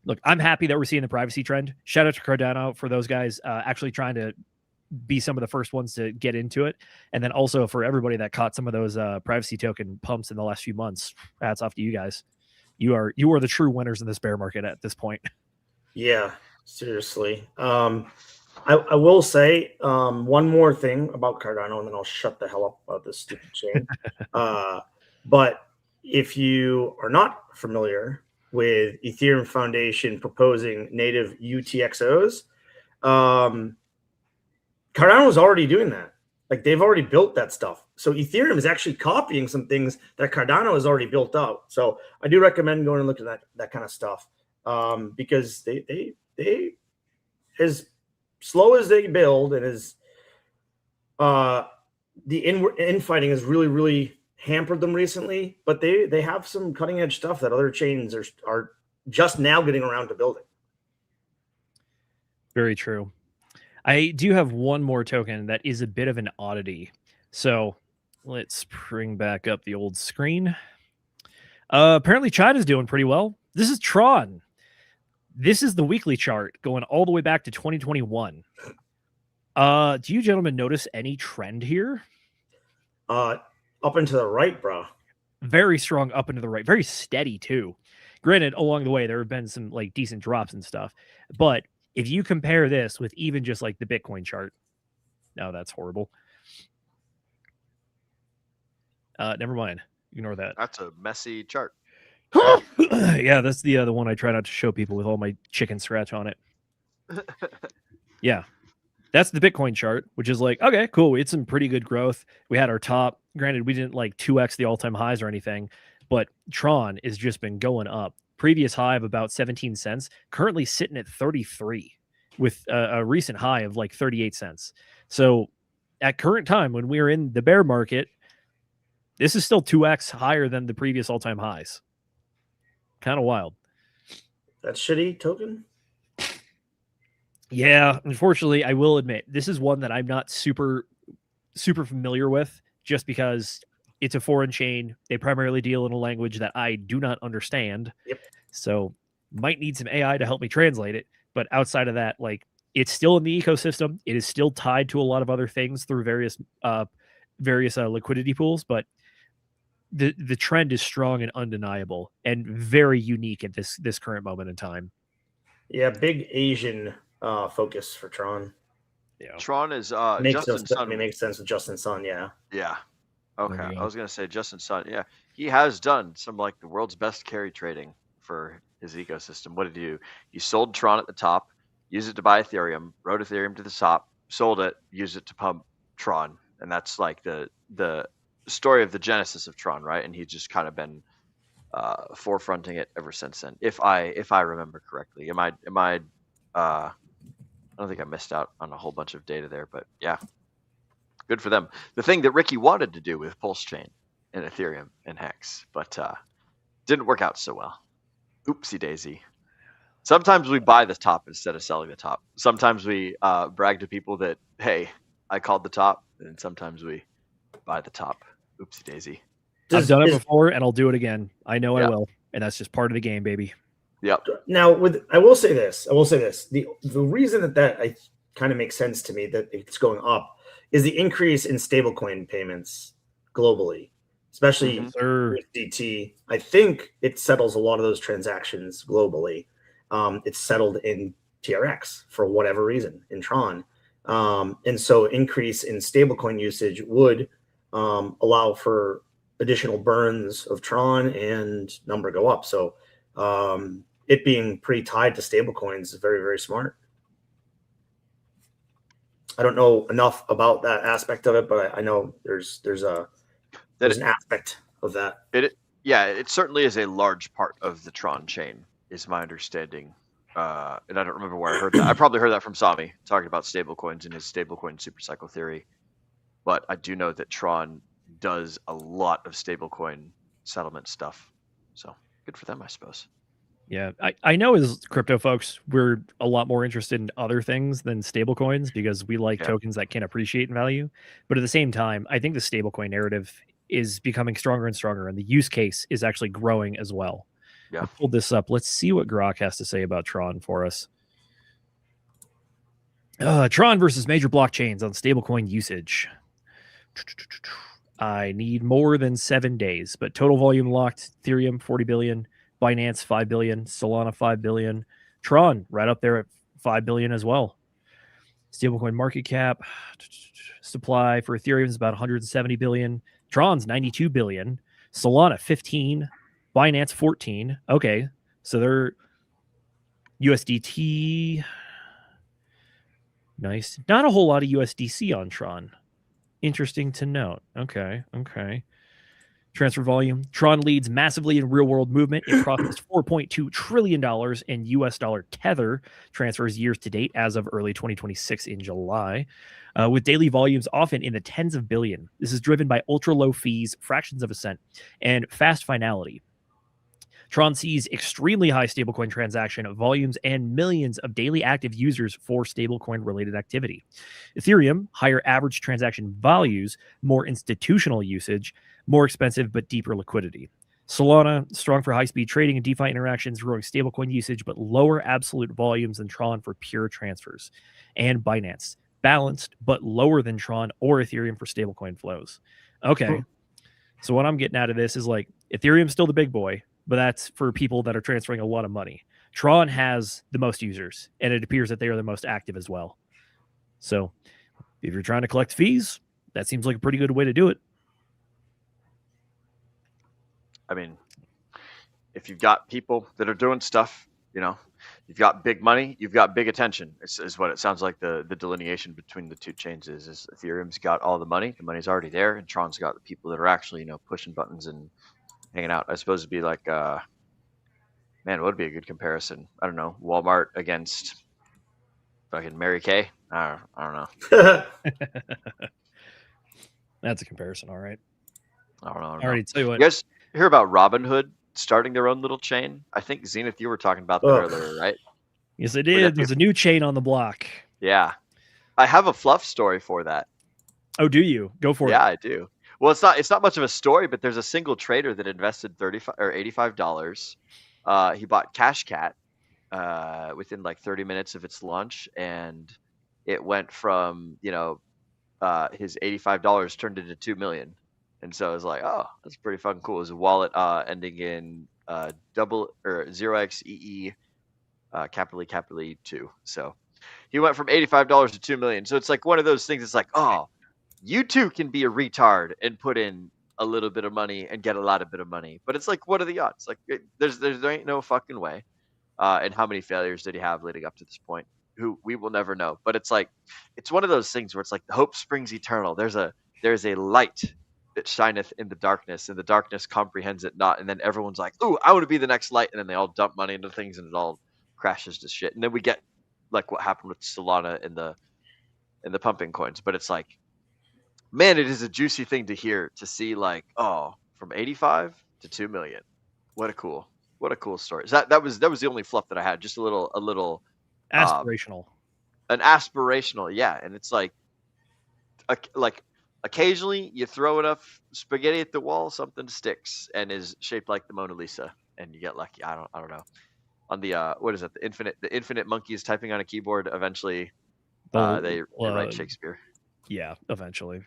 look, I'm happy that we're seeing the privacy trend. Shout out to Cardano for those guys actually trying to be some of the first ones to get into it. And then also for everybody that caught some of those privacy token pumps in the last few months, hats off to you guys. You are the true winners in this bear market at this point. Yeah, seriously. I will say one more thing about Cardano, and then I'll shut the hell up about this stupid chain. But if you are not familiar with Ethereum Foundation proposing native UTXOs, Cardano is already doing that. Like, they've already built that stuff. So Ethereum is actually copying some things that Cardano has already built out. So I do recommend going and looking at that kind of stuff, because they as slow as they build, and as the infighting has really hampered them recently, but they have some cutting edge stuff that other chains are just now getting around to building. Very true. I do have one more token that is a bit of an oddity. So let's bring back up the old screen. Apparently China's doing pretty well. This is Tron. This is the weekly chart going all the way back to 2021. Do you gentlemen notice any trend here? Up and to the right, bro. Very strong up and to the right. Very steady too. Granted, along the way there have been some like decent drops and stuff, but if you compare this with even just like the Bitcoin chart, no, that's horrible. Never mind. Ignore that. That's a messy chart. Yeah, that's the one I try not to show people with all my chicken scratch on it. Yeah, that's the Bitcoin chart, which is like, okay, cool. It's some pretty good growth. We had our top. Granted, we didn't like 2x the all-time highs or anything, but Tron has just been going up. Previous high of about 17 cents, currently sitting at 33 with a recent high of like 38 cents. So at current time, when we're in the bear market, this is still 2x higher than the previous all-time highs. Kind of wild. That shitty token? Yeah, unfortunately, I will admit, this is one that I'm not super familiar with, just because it's a foreign chain. They primarily deal in a language that I do not understand. Yep. So might need some AI to help me translate it. But outside of that, like, it's still in the ecosystem. It is still tied to a lot of other things through various liquidity pools. But the trend is strong and undeniable and very unique at this current moment in time. Yeah, big Asian focus for Tron. Yeah, Tron is makes Justin Sun. Makes sense with Justin Sun. Yeah. Yeah. Okay. I was gonna say Justin Sun. Yeah, he has done some like the world's best carry trading for his ecosystem. What did he do? He sold Tron at the top, used it to buy Ethereum, rode Ethereum to the top, sold it, used it to pump Tron, and that's like the story of the genesis of Tron, right? And he's just kind of been forefronting it ever since then, if I remember correctly. Am I I don't think I missed out on a whole bunch of data there, but yeah, good for them. The thing that Ricky wanted to do with Pulse Chain and Ethereum and Hex, but didn't work out so well. Oopsie daisy. Sometimes we buy the top instead of selling the top. Sometimes we brag to people that, hey, I called the top, and sometimes we buy the top. Oopsie daisy. I've done it before, and I'll do it again. I know I will, and that's just part of the game, baby. Yep. Now, I will say this. The reason that I kind of makes sense to me that it's going up is the increase in stablecoin payments globally, especially USDT. I think it settles a lot of those transactions globally. It's settled in TRX for whatever reason in Tron, and so increase in stablecoin usage would allow for additional burns of Tron and number go up. So it being pretty tied to stablecoins is very, very smart. I don't know enough about that aspect of it, but I know there's an aspect of that. It certainly is a large part of the Tron chain, is my understanding. And I don't remember where I heard that. I probably heard that from Sami talking about stablecoins in his stablecoin supercycle theory. But I do know that Tron does a lot of stablecoin settlement stuff. So good for them, I suppose. Yeah, I know as crypto folks, we're a lot more interested in other things than stablecoins because we like tokens that can appreciate in value. But at the same time, I think the stablecoin narrative is becoming stronger and stronger, and the use case is actually growing as well. Yeah. I pulled this up. Let's see what Grok has to say about Tron for us. Tron versus major blockchains on stablecoin usage. I need more than 7 days, but total volume locked: Ethereum 40 billion, Binance 5 billion, Solana 5 billion, Tron right up there at 5 billion as well. Stablecoin market cap, supply for Ethereum is about 170 billion, Tron's 92 billion, Solana 15, Binance 14. Okay, so they're USDT. Nice. Not a whole lot of USDC on Tron. Interesting to note. Okay. Transfer volume. Tron leads massively in real-world movement. It processed $4.2 trillion in U.S. dollar Tether transfers years to date as of early 2026 in July, with daily volumes often in the tens of billion. This is driven by ultra-low fees, fractions of a cent, and fast finality. Tron sees extremely high stablecoin transaction volumes and millions of daily active users for stablecoin-related activity. Ethereum, higher average transaction values, more institutional usage, more expensive but deeper liquidity. Solana, strong for high-speed trading and DeFi interactions, growing stablecoin usage, but lower absolute volumes than Tron for pure transfers. And Binance, balanced but lower than Tron or Ethereum for stablecoin flows. Okay, so what I'm getting out of this is like Ethereum's still the big boy, but that's for people that are transferring a lot of money. Tron has the most users, and it appears that they are the most active as well. So if you're trying to collect fees, that seems like a pretty good way to do it. I mean, if you've got people that are doing stuff, you've got big money, you've got big attention. Is what it sounds like the delineation between the two chains is Ethereum's got all the money's already there, and Tron's got the people that are actually, pushing buttons and hanging out. I suppose it'd be like, man, what would be a good comparison? I don't know. Walmart against fucking Mary Kay? I don't know. That's a comparison, all right. I don't know. I already tell you what. You guys hear about Robinhood starting their own little chain? I think Zenith, you were talking about that earlier, right? Yes, I did. There's a new chain on the block. Yeah. I have a fluff story for that. Oh, do you? Go for it. Yeah, I do. Well, it's not much of a story, but there's a single trader that invested $35 or $85. He bought CashCat within like 30 minutes of its launch, and it went from his $85 turned into $2 million. And so I was like, oh, that's pretty fucking cool. It was a wallet ending in 0xEE capital E 2. So he went from $85 to $2 million. So it's like one of those things. It's like, oh, you too can be a retard and put in a little bit of money and get a lot of bit of money. But it's like, what are the odds? Like, there ain't no fucking way. And how many failures did he have leading up to this point? Who we will never know. But it's like, it's one of those things where it's like the hope springs eternal. There's a light that shineth in the darkness, and the darkness comprehends it not. And then everyone's like, ooh, I want to be the next light. And then they all dump money into things, and it all crashes to shit. And then we get like what happened with Solana and the pumping coins. But it's like, man, it is a juicy thing to hear, to see like, oh, from 85 to 2 million. What a cool story. That was the only fluff that I had. Just a little aspirational. An aspirational, yeah. And it's like occasionally you throw enough spaghetti at the wall, something sticks and is shaped like the Mona Lisa, and you get lucky. I don't know. On the what is it? The infinite monkeys typing on a keyboard. Eventually, they write Shakespeare. Yeah, eventually.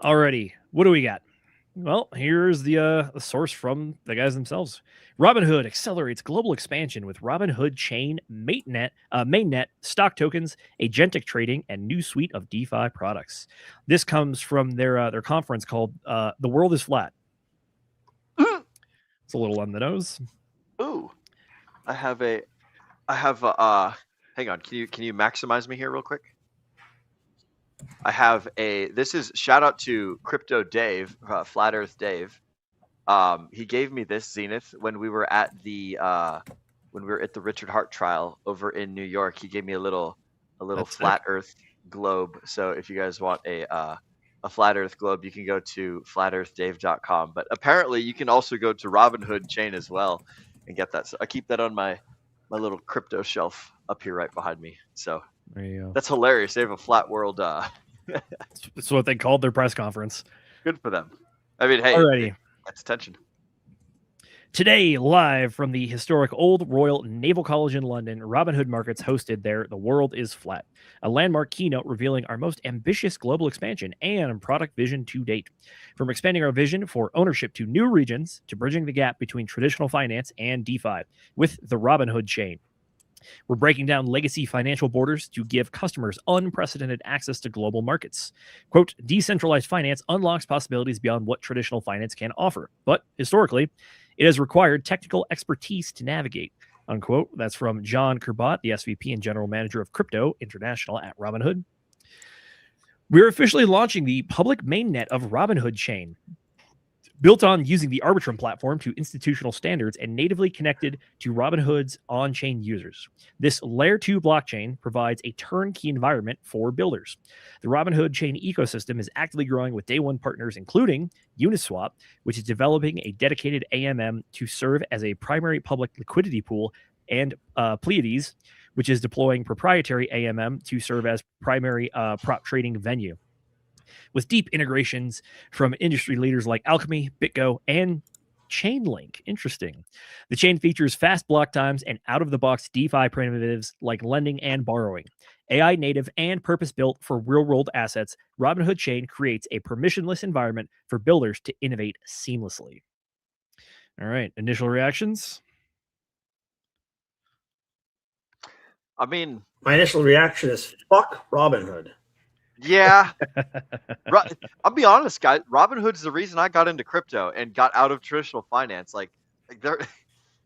Alrighty, what do we got? Well, here's the source from the guys themselves. Robinhood accelerates global expansion with Robinhood Chain, mainnet, stock tokens, agentic trading, and new suite of DeFi products. This comes from their conference called "The World Is Flat." It's a little on the nose. Ooh. I have a hang on, can you maximize me here real quick? I have this is shout out to Crypto Dave, Flat Earth Dave. He gave me this Zenith when we were at the Richard Hart trial over in New York. He gave me a little That's flat sick. Earth globe. So if you guys want a flat Earth globe, you can go to flatearthdave.com. But apparently you can also go to Robinhood Chain as well and get that. So I keep that on my little crypto shelf up here right behind me. So There you go. that's hilarious. They have a flat world. That's what they called their press conference. Good for them. I mean, hey, Alrighty. that's attention. Today, live from the historic Old Royal Naval College in London, Robinhood Markets hosted their The World is Flat, a landmark keynote revealing our most ambitious global expansion and product vision to date. From expanding our vision for ownership to new regions to bridging the gap between traditional finance and DeFi with the Robinhood chain. We're breaking down legacy financial borders to give customers unprecedented access to global markets. Quote, decentralized finance unlocks possibilities beyond what traditional finance can offer, but historically, it has required technical expertise to navigate, unquote. That's from John Kurbat, the SVP and General Manager of Crypto International at Robinhood. We're officially launching the public mainnet of Robinhood Chain, built on using the Arbitrum platform to institutional standards and natively connected to Robinhood's on-chain users. This Layer 2 blockchain provides a turnkey environment for builders. The Robinhood chain ecosystem is actively growing with day one partners, including Uniswap, which is developing a dedicated AMM to serve as a primary public liquidity pool, and Pleiades, which is deploying proprietary AMM to serve as primary prop trading venue. With deep integrations from industry leaders like Alchemy, BitGo, and Chainlink. Interesting. The chain features fast block times and out-of-the-box DeFi primitives like lending and borrowing. AI native and purpose-built for real-world assets, Robinhood Chain creates a permissionless environment for builders to innovate seamlessly. All right, initial reactions? I mean, my initial reaction is fuck Robinhood. Yeah. I'll be honest, guys. Robinhood's the reason I got into crypto and got out of traditional finance. Like they're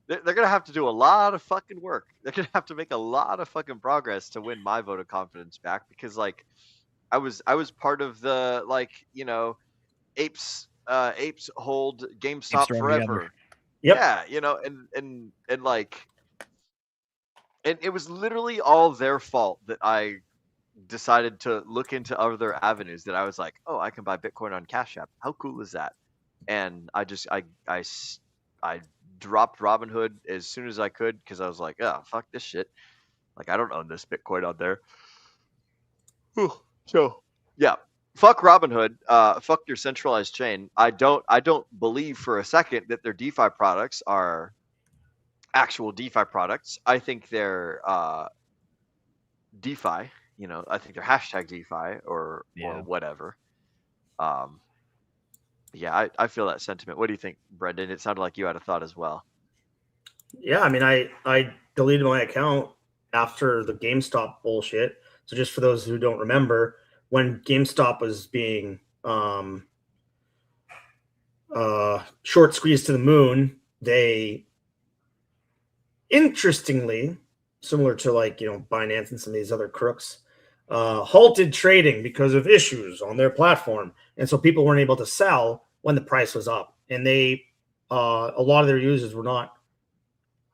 gonna have to do a lot of fucking work. They're gonna have to make a lot of fucking progress to win my vote of confidence back, because like I was part of the, like, you know, apes hold GameStop forever. Yep. Yeah, you know, and like, and it was literally all their fault that I decided to look into other avenues, that I was like, oh, I can buy Bitcoin on Cash App. How cool is that? And I dropped Robinhood as soon as I could, because I was like, oh, fuck this shit. Like, I don't own this Bitcoin on there. Whew. So yeah, fuck Robinhood. Fuck your centralized chain. I don't believe for a second that their DeFi products are actual DeFi products. I think they're DeFi. You know, I think they're hashtag DeFi or whatever. Yeah, I feel that sentiment. What do you think, Brendan? It sounded like you had a thought as well. Yeah, I mean, I deleted my account after the GameStop bullshit. So just for those who don't remember, when GameStop was being short squeezed to the moon, they, interestingly, similar to, like, you know, Binance and some of these other crooks, halted trading because of issues on their platform. And so people weren't able to sell when the price was up. And they, a lot of their users were not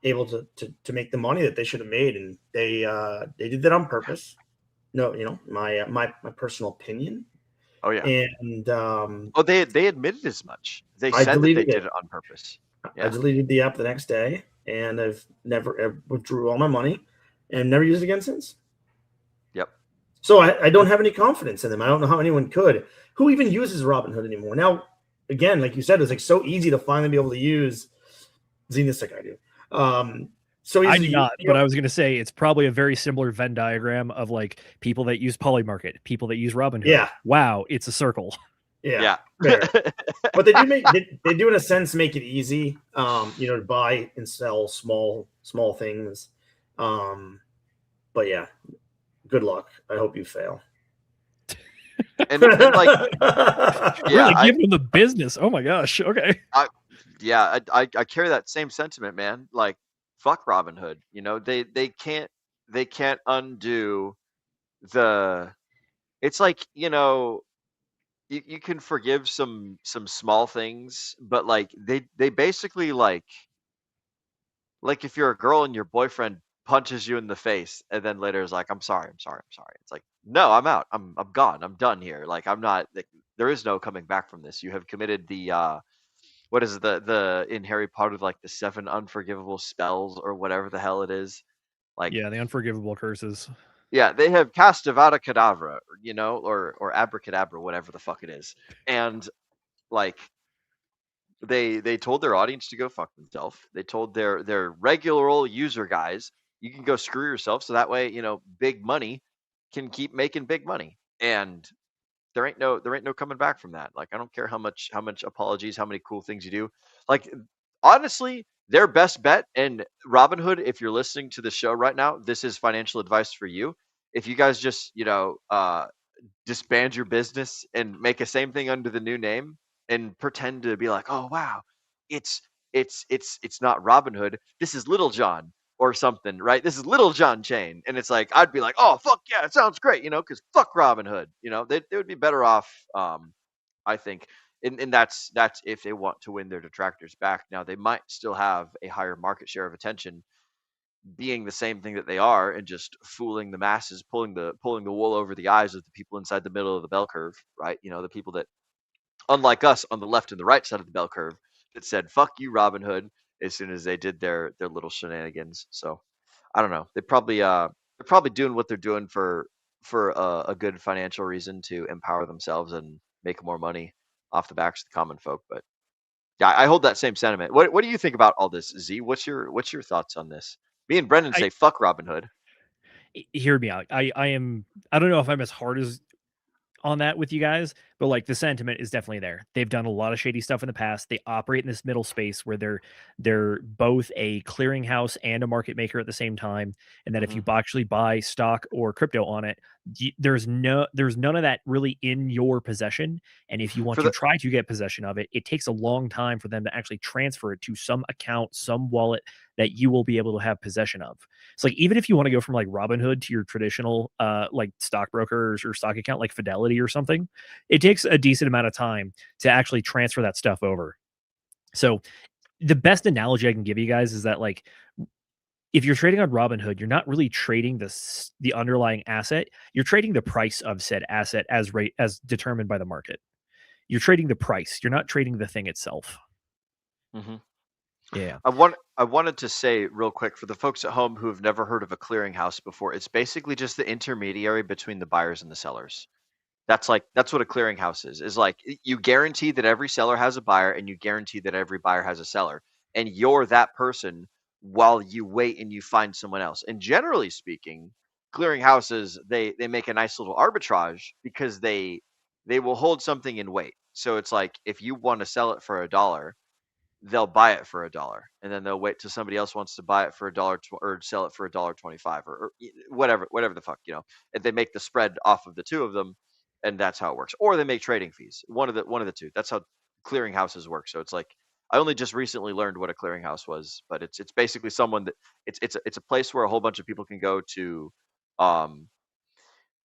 able to make the money that they should have made. And they did that on purpose. No, you know, my personal opinion. Oh yeah. And they admitted as much. They said that they did it on purpose. Yeah. I deleted the app the next day, and I've never withdrew all my money and never used it again since. Yep. So I don't have any confidence in them. I don't know how anyone could. Who even uses Robinhood anymore? Now, again, like you said, it's like so easy to finally be able to use Zenith like I do. So easy I do not, but I was going to say it's probably a very similar Venn diagram of like people that use Polymarket, people that use Robinhood. Yeah. Wow, it's a circle. Yeah. But they do in a sense make it easy, you know, to buy and sell small things. But yeah, good luck. I hope you fail. And like, yeah, really give them the business. Oh my gosh. Okay. I carry that same sentiment, man. Like, fuck Robinhood. You know, they can't undo the. It's like, you know, you can forgive some small things, but like they basically like if you're a girl and your boyfriend punches you in the face and then later is like, I'm sorry, I'm sorry, I'm sorry. It's like, no, I'm out. I'm gone. I'm done here. Like I'm not like, there is no coming back from this. You have committed the what is the in Harry Potter, like the 7 unforgivable spells or whatever the hell it is. Like, Yeah, the unforgivable curses. yeah, they have cast Avada Kedavra, you know, or abracadabra, whatever the fuck it is. And like they told their audience to go fuck themselves. They told their regular old user guys, you can go screw yourself, so that way, you know, big money can keep making big money. And there ain't no coming back from that. Like I don't care how much apologies, how many cool things you do. Like honestly, their best bet, and Robinhood, if you're listening to the show right now, this is financial advice for you. If you guys just, you know, disband your business and make a same thing under the new name and pretend to be like, oh wow, it's not Robinhood, this is Little John or something, right? This is Little John Chain. And it's like, I'd be like, oh fuck yeah, it sounds great, you know, because fuck Robinhood. You know, they would be better off, I think. And that's if they want to win their detractors back. Now they might still have a higher market share of attention being the same thing that they are and just fooling the masses, pulling the wool over the eyes of the people inside the middle of the bell curve, right? You know, the people that, unlike us on the left and the right side of the bell curve, that said fuck you Robinhood as soon as they did their little shenanigans. So I don't know. They're probably doing what they're doing for a good financial reason to empower themselves and make more money off the backs of the common folk. But yeah, I hold that same sentiment. What do you think about all this, Z? What's your thoughts on this? Me and Brendan say fuck Robinhood. Hear me out. I don't know if I'm as hard as on that with you guys, but like the sentiment is definitely there. They've done a lot of shady stuff in the past. They operate in this middle space where they're both a clearinghouse and a market maker at the same time. And that if you actually buy stock or crypto on it, there's none of that really in your possession. And if you want to try to get possession of it, it takes a long time for them to actually transfer it to some account, some wallet that you will be able to have possession of. It's like, even if you want to go from like Robinhood to your traditional like stockbroker or stock account like Fidelity or something, it takes a decent amount of time to actually transfer that stuff over. So the best analogy I can give you guys is that, like, if you're trading on Robinhood, you're not really trading the underlying asset. You're trading the price of said asset as determined by the market. You're trading the price. You're not trading the thing itself. Yeah. I wanted to say real quick for the folks at home who have never heard of a clearinghouse before, it's basically just the intermediary between the buyers and the sellers. That's what a clearinghouse is like, you guarantee that every seller has a buyer and you guarantee that every buyer has a seller, and you're that person while you wait and you find someone else. And generally speaking, clearinghouses, they make a nice little arbitrage because they will hold something in wait. So it's like, if you want to sell it for $1, they'll buy it for $1, and then they'll wait till somebody else wants to buy it for $1 or sell it for $1.25 or whatever the fuck, you know. And they make the spread off of the two of them, and that's how it works. Or they make trading fees. One of the two. That's how clearinghouses work. So it's like, I only just recently learned what a clearinghouse was, but it's basically someone that it's a place where a whole bunch of people can go to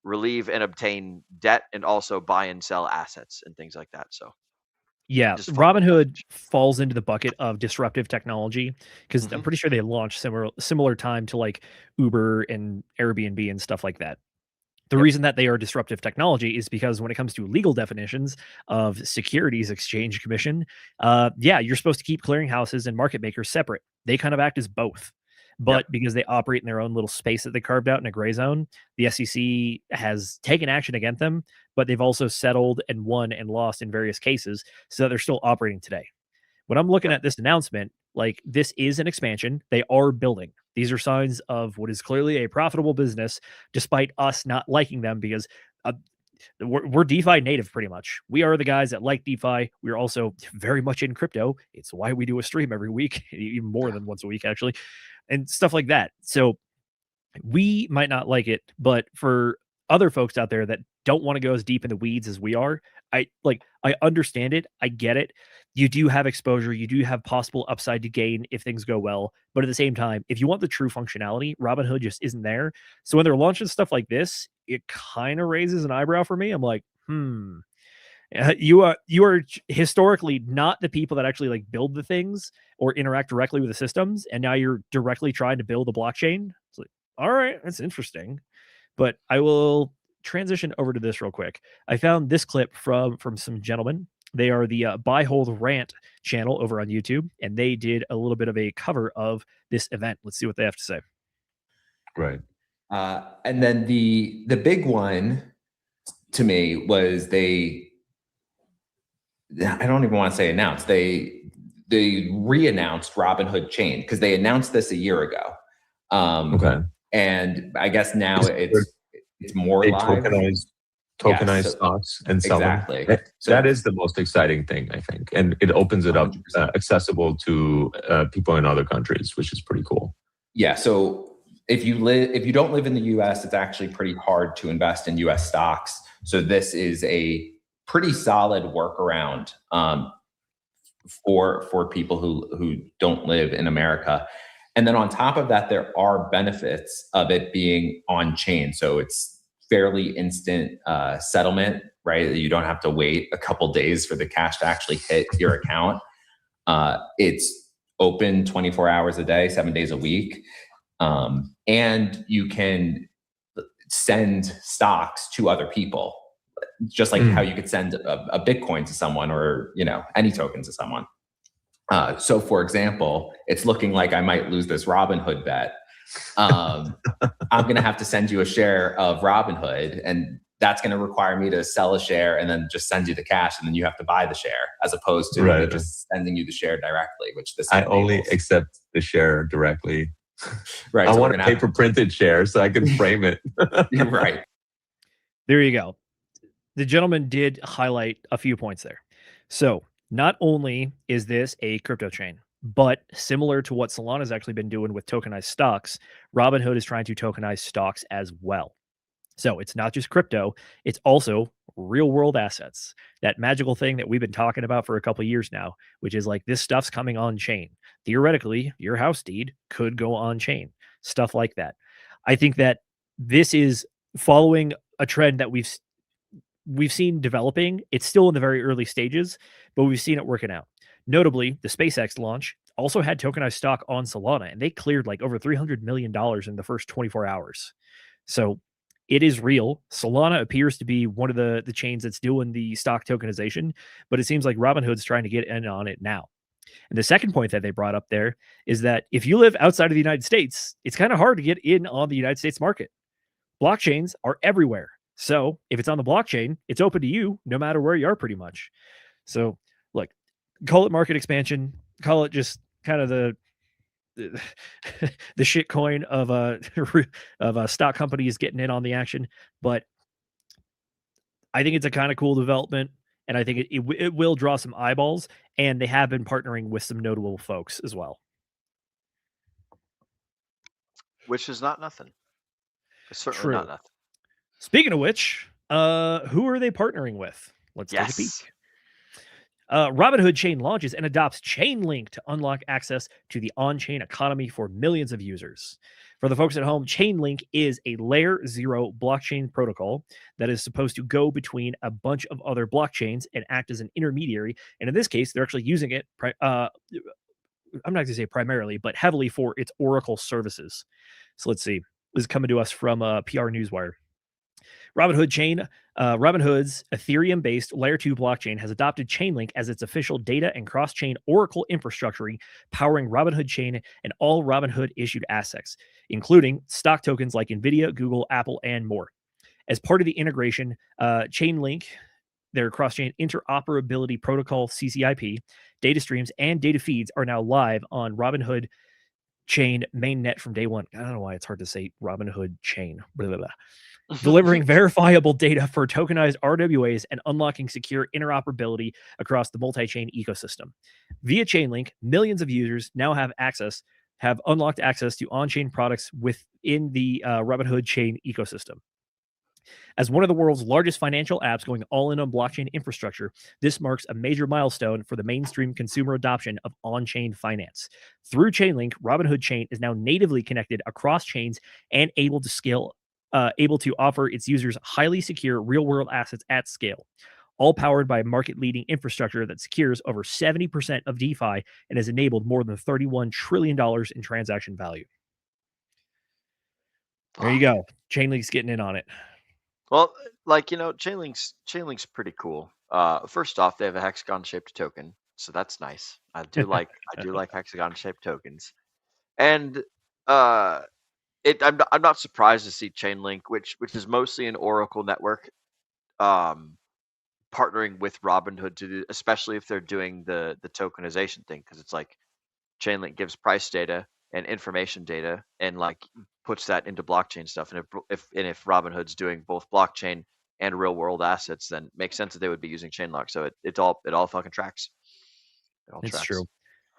relieve and obtain debt and also buy and sell assets and things like that. So yeah, Robinhood falls into the bucket of disruptive technology because I'm pretty sure they launched similar time to like Uber and Airbnb and stuff like that. The reason that they are disruptive technology is because when it comes to legal definitions of Securities Exchange Commission, you're supposed to keep clearinghouses and market makers separate. They kind of act as both. But because they operate in their own little space that they carved out in a gray zone, the SEC has taken action against them, but they've also settled and won and lost in various cases, so they're still operating today. When I'm looking at this announcement, like, this is an expansion. They are building. These are signs of what is clearly a profitable business, despite us not liking them, because we're DeFi native pretty much. We are the guys that like DeFi. We're also very much in crypto. It's why we do a stream every week, even more than once a week, actually, and stuff like that. So we might not like it, but for other folks out there that don't want to go as deep in the weeds as we are, I understand it. I get it. You do have exposure. You do have possible upside to gain if things go well. But at the same time, if you want the true functionality, Robinhood just isn't there. So when they're launching stuff like this, it kind of raises an eyebrow for me. I'm like, you are historically not the people that actually like build the things or interact directly with the systems, and now you're directly trying to build a blockchain. It's like, all right, that's interesting. But I will transition over to this real quick. I found this clip from some gentlemen. They are the Buy Hold Rant channel over on YouTube, and they did a little bit of a cover of this event. Let's see what they have to say. Right. And then the big one to me was I don't even want to say announced. They re-announced Robinhood Chain because they announced this a year ago. Okay. And I guess now it's more live. Tokenized stocks and selling. Exactly. That is the most exciting thing, I think, and it opens it up accessible to people in other countries, which is pretty cool. Yeah. So if you don't live in the U.S., it's actually pretty hard to invest in U.S. stocks. So this is a pretty solid workaround for people who don't live in America. And then on top of that, there are benefits of it being on chain. So it's fairly instant settlement, right? You don't have to wait a couple days for the cash to actually hit your account. It's open 24 hours a day, 7 days a week. And you can send stocks to other people, just like how you could send a Bitcoin to someone or, any token to someone. So for example, it's looking like I might lose this Robinhood bet. I'm going to have to send you a share of Robinhood, and that's going to require me to sell a share and then just send you the cash, and then you have to buy the share, as opposed to me just sending you the share directly, which this I only accept the share directly. Right. I want a paper printed share so I can frame it. Right. There you go. The gentleman did highlight a few points there. So not only is this a crypto chain, but similar to what Solana has actually been doing with tokenized stocks, Robinhood is trying to tokenize stocks as well. So it's not just crypto, it's also real world assets. That magical thing that we've been talking about for a couple of years now, which is like this stuff's coming on chain. Theoretically, your house deed could go on chain, stuff like that. I think that this is following a trend that we've seen developing. It's still in the very early stages, but we've seen it working out. Notably, the SpaceX launch also had tokenized stock on Solana, and they cleared like over $300 million in the first 24 hours. So it is real. Solana appears to be one of the chains that's doing the stock tokenization, but it seems like Robinhood's trying to get in on it now. And the second point that they brought up there is that if you live outside of the United States, it's kind of hard to get in on the United States market. Blockchains are everywhere. So if it's on the blockchain, it's open to you no matter where you are pretty much. So look, call it market expansion, call it just kind of the shit coin of stock companies getting in on the action. But I think it's a kind of cool development, and I think it will draw some eyeballs, and they have been partnering with some notable folks as well. Which is not nothing. It's certainly not nothing. Speaking of which, who are they partnering with? Let's take a peek. Robinhood Chain launches and adopts Chainlink to unlock access to the on-chain economy for millions of users. For the folks at home, Chainlink is a layer 0 blockchain protocol that is supposed to go between a bunch of other blockchains and act as an intermediary. And in this case, they're actually using it, I'm not going to say primarily, but heavily for its Oracle services. So let's see. This is coming to us from PR Newswire. Robinhood Chain, Robinhood's Ethereum-based Layer 2 blockchain has adopted Chainlink as its official data and cross-chain Oracle infrastructure, powering Robinhood Chain and all Robinhood-issued assets, including stock tokens like NVIDIA, Google, Apple, and more. As part of the integration, Chainlink, their cross-chain interoperability protocol, CCIP, data streams, and data feeds are now live on Robinhood Chain mainnet from day one. I don't know why it's hard to say Robinhood Chain. Blah, blah, blah. Delivering verifiable data for tokenized RWAs and unlocking secure interoperability across the multi-chain ecosystem. Via Chainlink, millions of users now have unlocked access to on-chain products within the Robinhood Chain ecosystem. As one of the world's largest financial apps going all in on blockchain infrastructure, this marks a major milestone for the mainstream consumer adoption of on-chain finance. Through Chainlink, Robinhood Chain is now natively connected across chains and able to scale, able to offer its users highly secure real-world assets at scale, all powered by market-leading infrastructure that secures over 70% of DeFi and has enabled more than $31 trillion in transaction value. There you go. Chainlink's getting in on it. Well, Chainlink's pretty cool. First off, they have a hexagon-shaped token, so that's nice. I do like hexagon-shaped tokens, and I'm not surprised to see Chainlink, which is mostly an Oracle network, partnering with Robinhood to do, especially if they're doing the tokenization thing, because it's like Chainlink gives price data and information data and like puts that into blockchain stuff. And if Robinhood's doing both blockchain and real world assets, then it makes sense that they would be using Chainlock. So it all fucking tracks. It's true.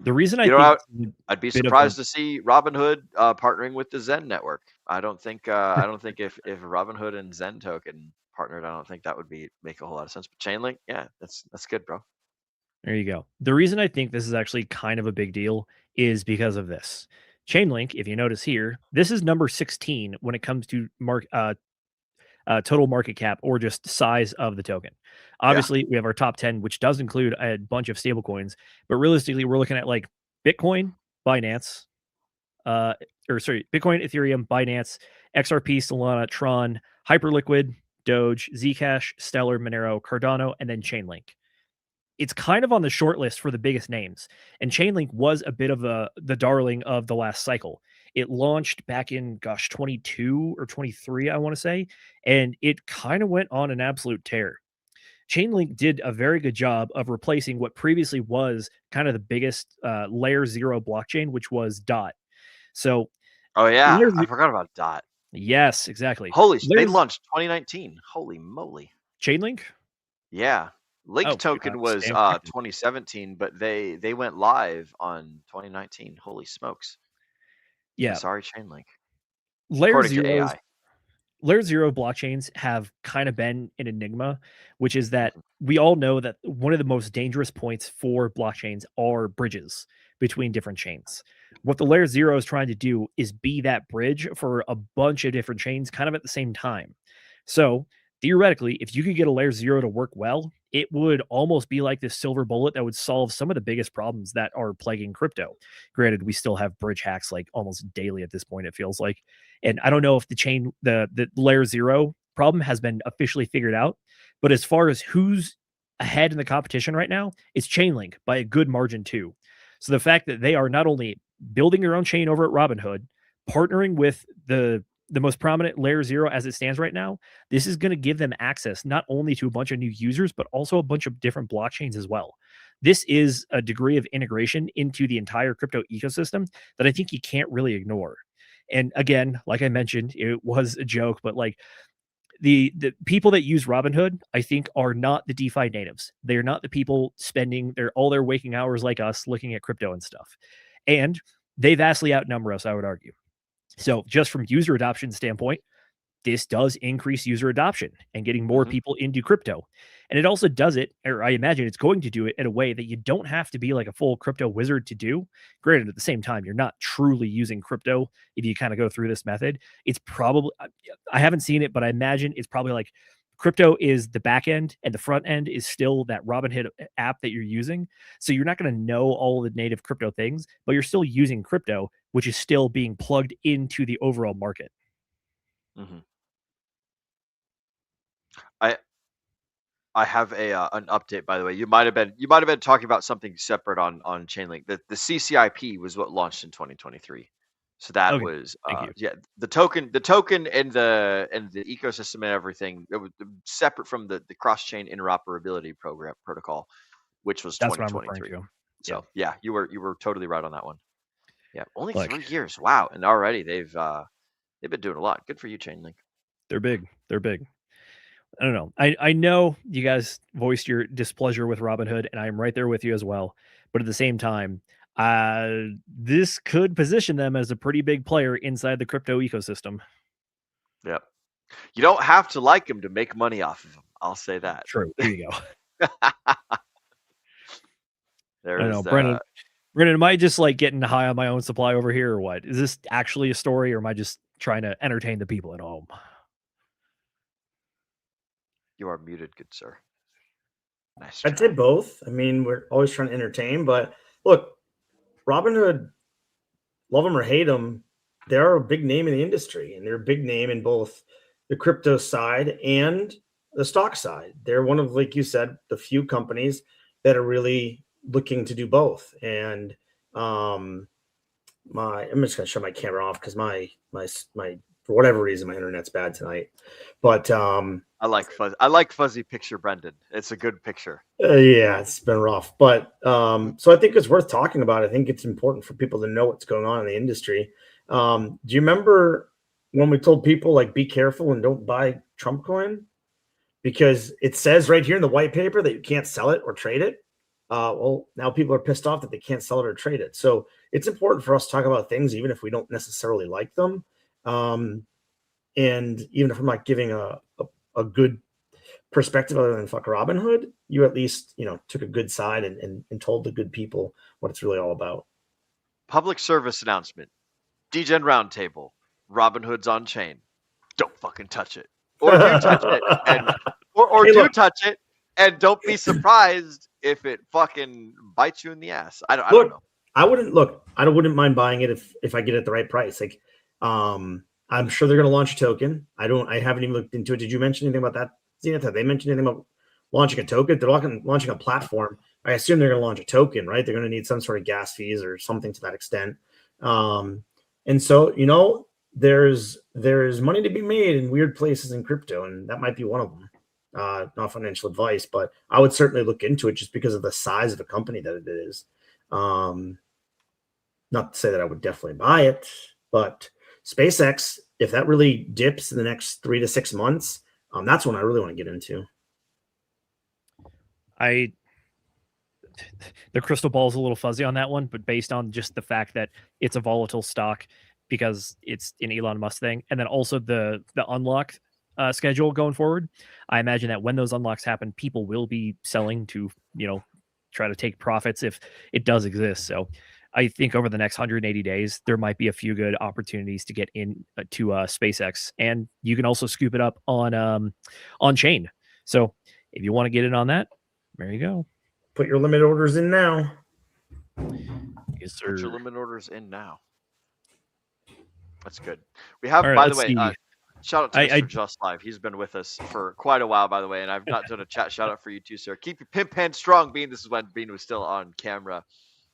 The reason I'd be surprised to see Robinhood partnering with the Zen network. I don't think if Robinhood and Zen token partnered, I don't think that would make a whole lot of sense. But Chainlink, yeah, that's good, bro. There you go. The reason I think this is actually kind of a big deal is because of this. Chainlink, if you notice here, this is number 16 when it comes to total market cap or just size of the token. Obviously, we have our top 10, which does include a bunch of stablecoins, but realistically, we're looking at like Bitcoin, Binance, Bitcoin, Ethereum, Binance, XRP, Solana, Tron, Hyperliquid, Doge, Zcash, Stellar, Monero, Cardano, and then Chainlink. It's kind of on the short list for the biggest names, and Chainlink was a bit of the darling of the last cycle. It launched back in 22 or 23, I want to say, and it kind of went on an absolute tear. Chainlink did a very good job of replacing what previously was kind of the biggest layer 0 blockchain, which was DOT. So, I forgot about DOT. Yes, exactly. They launched 2019. Holy moly. Chainlink? Yeah. Link token was 2017, but they went live on 2019. Holy smokes. Yeah. Sorry, Chainlink. Layer 0 blockchains have kind of been an enigma, which is that we all know that one of the most dangerous points for blockchains are bridges between different chains. What the layer 0 is trying to do is be that bridge for a bunch of different chains kind of at the same time. So theoretically, if you could get a layer 0 to work well, it would almost be like this silver bullet that would solve some of the biggest problems that are plaguing crypto. Granted, we still have bridge hacks like almost daily at this point, it feels like. And I don't know if the layer 0 problem has been officially figured out, but as far as who's ahead in the competition right now, it's Chainlink by a good margin too. So the fact that they are not only building their own chain over at Robinhood, partnering with the most prominent layer 0 as it stands right now, this is going to give them access not only to a bunch of new users, but also a bunch of different blockchains as well. This is a degree of integration into the entire crypto ecosystem that I think you can't really ignore. And again, like I mentioned, it was a joke, but like the people that use Robinhood, I think, are not the DeFi natives. They're not the people spending all their waking hours like us looking at crypto and stuff. And they vastly outnumber us, I would argue. So just from user adoption standpoint, this does increase user adoption and getting more people into crypto. And it also does it, or I imagine it's going to do it in a way that you don't have to be like a full crypto wizard to do. Granted, at the same time, you're not truly using crypto if you kind of go through this method. It's probably, I haven't seen it, but I imagine it's probably like crypto is the back end and the front end is still that Robinhood app that you're using. So you're not going to know all the native crypto things, but you're still using crypto, which is still being plugged into the overall market. I have an update, by the way. You might have been talking about something separate on Chainlink. The CCIP was what launched in 2023. So that was the token and the ecosystem and everything. It was separate from the cross-chain interoperability protocol, which was 2023. So yeah, you were totally right on that one. Yeah, only 3 years. Wow, and already they've been doing a lot. Good for you, Chainlink. They're big. I don't know. I know you guys voiced your displeasure with Robinhood, and I'm right there with you as well. But at the same time, this could position them as a pretty big player inside the crypto ecosystem. Yep. You don't have to like him to make money off of him. I'll say that. True. There you go. There I don't is know, Brendan, am I just like getting high on my own supply over here, or what? Is this actually a story, or am I just trying to entertain the people at home? You are muted, good sir. Nice. I'd say both. I mean, we're always trying to entertain, but look, Robinhood, love them or hate them, they're a big name in the industry, and they're a big name in both the crypto side and the stock side. They're one of, like you said, the few companies that are really looking to do both. And I'm just gonna shut my camera off because my for whatever reason my internet's bad tonight. But I like fuzzy picture, Brendan. It's a good picture. Yeah, it's been rough. But so I think it's worth talking about. I think it's important for people to know what's going on in the industry. Do you remember when we told people, like, be careful and don't buy Trump coin? Because it says right here in the white paper that you can't sell it or trade it. Well, now people are pissed off that they can't sell it or trade it. So it's important for us to talk about things, even if we don't necessarily like them. And even if I'm not giving a good perspective other than fuck Robinhood, you at least, took a good side and told the good people what it's really all about. Public service announcement. DGen Roundtable. Robinhood's on chain. Don't fucking touch it. Or do touch it. Or do touch it. And don't be surprised if it fucking bites you in the ass. I don't know. I wouldn't mind buying it if I get it at the right price. Like, I'm sure they're going to launch a token. I haven't even looked into it. Did you mention anything about that, Zenith? Have they mentioned anything about launching a token? They're launching a platform. I assume they're going to launch a token, right? They're going to need some sort of gas fees or something to that extent. And so, there's money to be made in weird places in crypto, and that might be one of them. Not financial advice, but I would certainly look into it just because of the size of the company that it is. Not to say that I would definitely buy it, but SpaceX, if that really dips in the next 3 to 6 months, that's when I really want to get into. The crystal ball is a little fuzzy on that one, but based on just the fact that it's a volatile stock because it's an Elon Musk thing, and then also the unlock schedule going forward, I imagine that when those unlocks happen, people will be selling to, try to take profits if it does exist. So I think over the next 180 days, there might be a few good opportunities to get in to SpaceX, and you can also scoop it up on chain. So if you want to get in on that, there you go. Put your limit orders in now. Yes, sir. Put your limit orders in now. That's good. We have, by the way, shout out to Mr. Just Live. He's been with us for quite a while, by the way, and I've not done a chat shout out for you too, sir. Keep your pimp hand strong, Bean. This is when Bean was still on camera.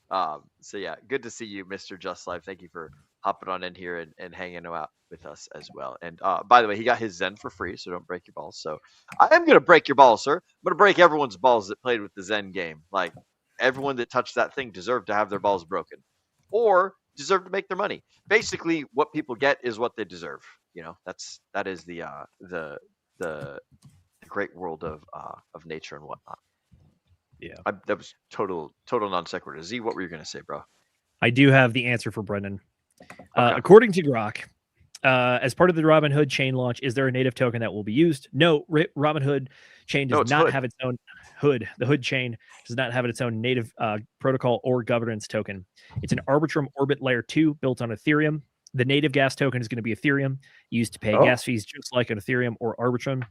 So yeah, good to see you, Mr. Just Live. Thank you for hopping on in here and hanging out with us as well. And by the way, he got his Zen for free, so don't break your balls. So I am gonna break your balls, sir. I'm gonna break everyone's balls that played with the Zen game. Like, everyone that touched that thing deserved to have their balls broken, or deserve to make their money. Basically, what people get is what they deserve. That is the great world of nature and whatnot. Yeah, that was total non sequitur. Z, what were you gonna say, bro? I do have the answer for Brendan. Okay. According to Grok, as part of the Robinhood chain launch, is there a native token that will be used? No, Robinhood chain does not have its own Hood. The Hood chain does not have its own native protocol or governance token. It's an Arbitrum Orbit Layer 2 built on Ethereum. The native gas token is going to be Ethereum, used to pay gas fees just like an Ethereum or Arbitrum.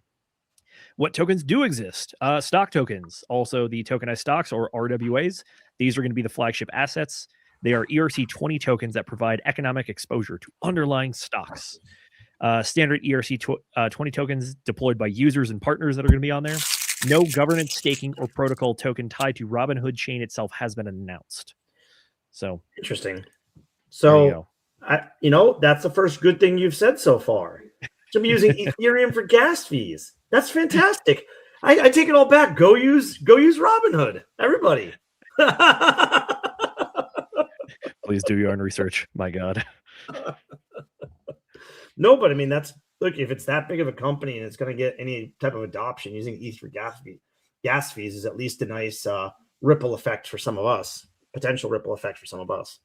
What tokens do exist? Stock tokens, also the tokenized stocks or RWAs. These are going to be the flagship assets. They are ERC20 tokens that provide economic exposure to underlying stocks. Standard ERC20 tokens deployed by users and partners that are going to be on there. No governance, staking, or protocol token tied to Robinhood chain itself has been announced. So interesting. So, that's the first good thing you've said so far. Should be using Ethereum for gas fees. That's fantastic. I take it all back. Go use Robinhood, everybody. Please do your own research. My God. No, but I mean, look, if it's that big of a company and it's going to get any type of adoption, using ETH for gas fees is at least a nice ripple effect for some of us, potential ripple effect for some of us.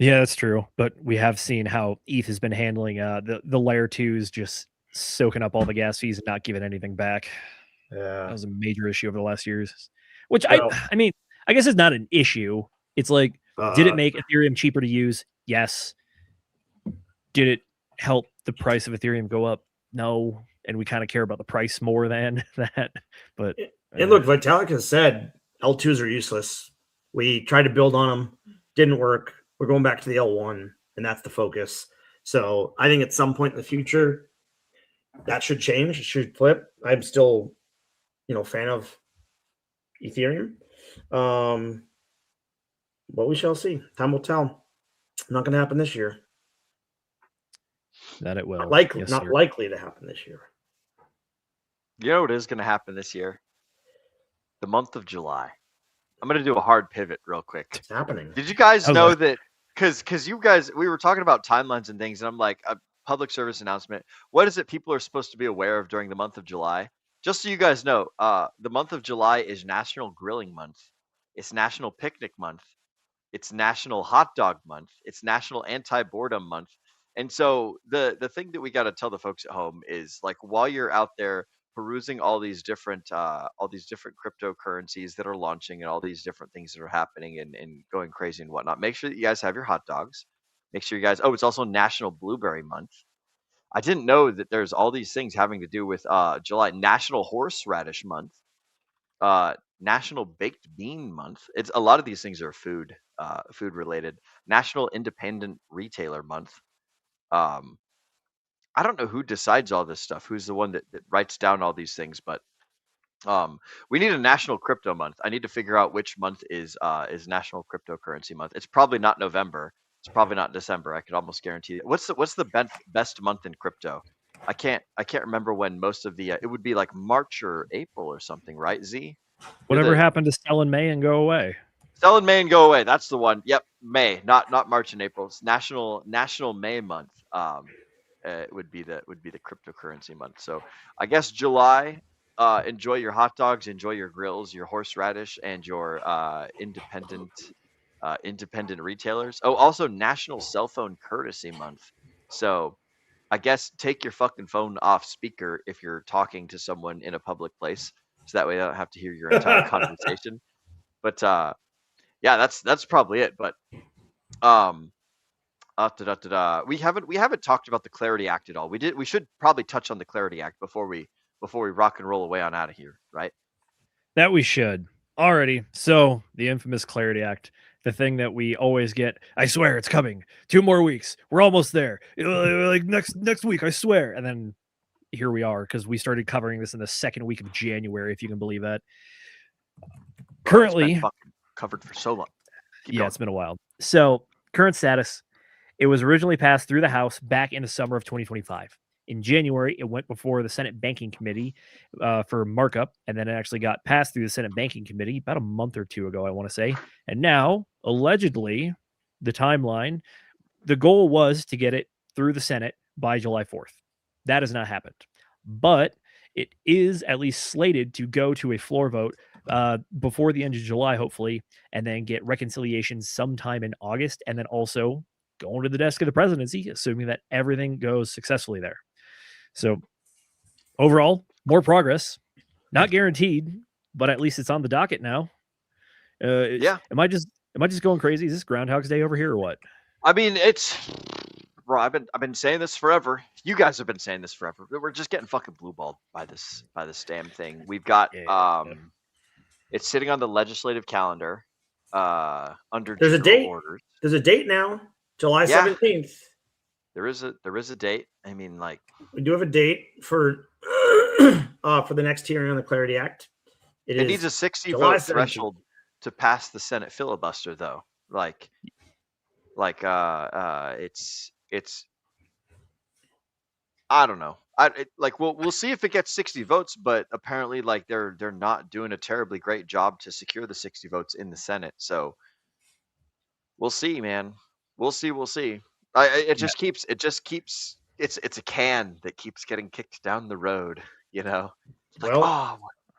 Yeah, that's true. But we have seen how ETH has been handling the layer 2s, just soaking up all the gas fees and not giving anything back. Yeah. That was a major issue over the last years. Which Well- I mean, I guess it's not an issue. It's like, did it Uh, make Ethereum cheaper to use? Yes. Did it help the price of Ethereum go up? No. And we kind of care about the price more than that. But And look, Vitalik has said L2s are useless. We tried to build on them, didn't work. We're going back to the L1, and that's the focus. So I think at some point in the future, that should change. It should flip. I'm still, fan of Ethereum. But we shall see. Time will tell. Not going to happen this year. That it will. Not likely to happen this year. You know what is going to happen this year? The month of July. I'm going to do a hard pivot real quick. It's happening. Did you guys know that? Because you guys, we were talking about timelines and things, and I'm like, a public service announcement. What is it people are supposed to be aware of during the month of July? Just so you guys know, the month of July is National Grilling Month. It's National Picnic Month. It's National Hot Dog Month. It's National Anti-Boredom Month. And so the thing that we got to tell the folks at home is, like, while you're out there perusing all these different cryptocurrencies that are launching and all these different things that are happening and going crazy and whatnot, make sure that you guys have your hot dogs. Make sure you guys, it's also National Blueberry Month. I didn't know that there's all these things having to do with July. National Horseradish Month, National Baked Bean Month. It's a lot of these things are food related. National Independent Retailer Month. I don't know who decides all this stuff, who's the one that writes down all these things, but we need a National Crypto Month. I need to figure out which month is National Cryptocurrency Month. It's probably not November. It's probably not December. I could almost guarantee it. What's the best month in crypto? I can't remember when most of the it would be like March or April or something, right? Z. Whatever happened to sell in May and go away? Sell in May and go away. That's the one. Yep, May, not March and April. It's National May month. It would be the cryptocurrency month. So I guess July. Enjoy your hot dogs, enjoy your grills, your horseradish, and your independent retailers. Oh, also National Cell Phone Courtesy Month. So I guess take your fucking phone off speaker if you're talking to someone in a public place, so that way they don't have to hear your entire conversation. But yeah, that's probably it. But we haven't talked about the Clarity Act at all. We should probably touch on the Clarity Act before we rock and roll away on out of here, right? That we should. Alrighty. So the infamous Clarity Act, the thing that we always get. I swear it's coming. 2 more weeks. We're almost there. Like next week, I swear. And then here we are, because we started covering this in the 2nd week of January, if you can believe that. Currently, it's been covered for so long. Keep going. It's been a while. So current status, it was originally passed through the House back in the summer of 2025. In January, it went before the Senate Banking Committee for markup, and then it actually got passed through the Senate Banking Committee about a month or 2 ago, I want to say. And now, allegedly, the timeline, the goal was to get it through the Senate by July 4th. That has not happened. But it is at least slated to go to a floor vote before the end of July, hopefully, and then get reconciliation sometime in August, and then also going to the desk of the presidency, assuming that everything goes successfully there. So overall, more progress, not guaranteed, but at least it's on the docket now. Yeah. Am I just going crazy? Is this Groundhog's Day over here or what? I mean, bro, I've been saying this forever. You guys have been saying this forever. We're just getting fucking blue balled by this damn thing. We've got it's sitting on the legislative calendar under There's a date. Orders. There's a date now, July 17th. There is a date. I mean, like, we do have a date for the next hearing on the Clarity Act. It needs a 60 vote threshold to pass the Senate filibuster, though. It's I don't know. We'll see if it gets 60 votes, but apparently, like, they're not doing a terribly great job to secure the 60 votes in the Senate. So we'll see, man. We'll see. It's a can that keeps getting kicked down the road, you know.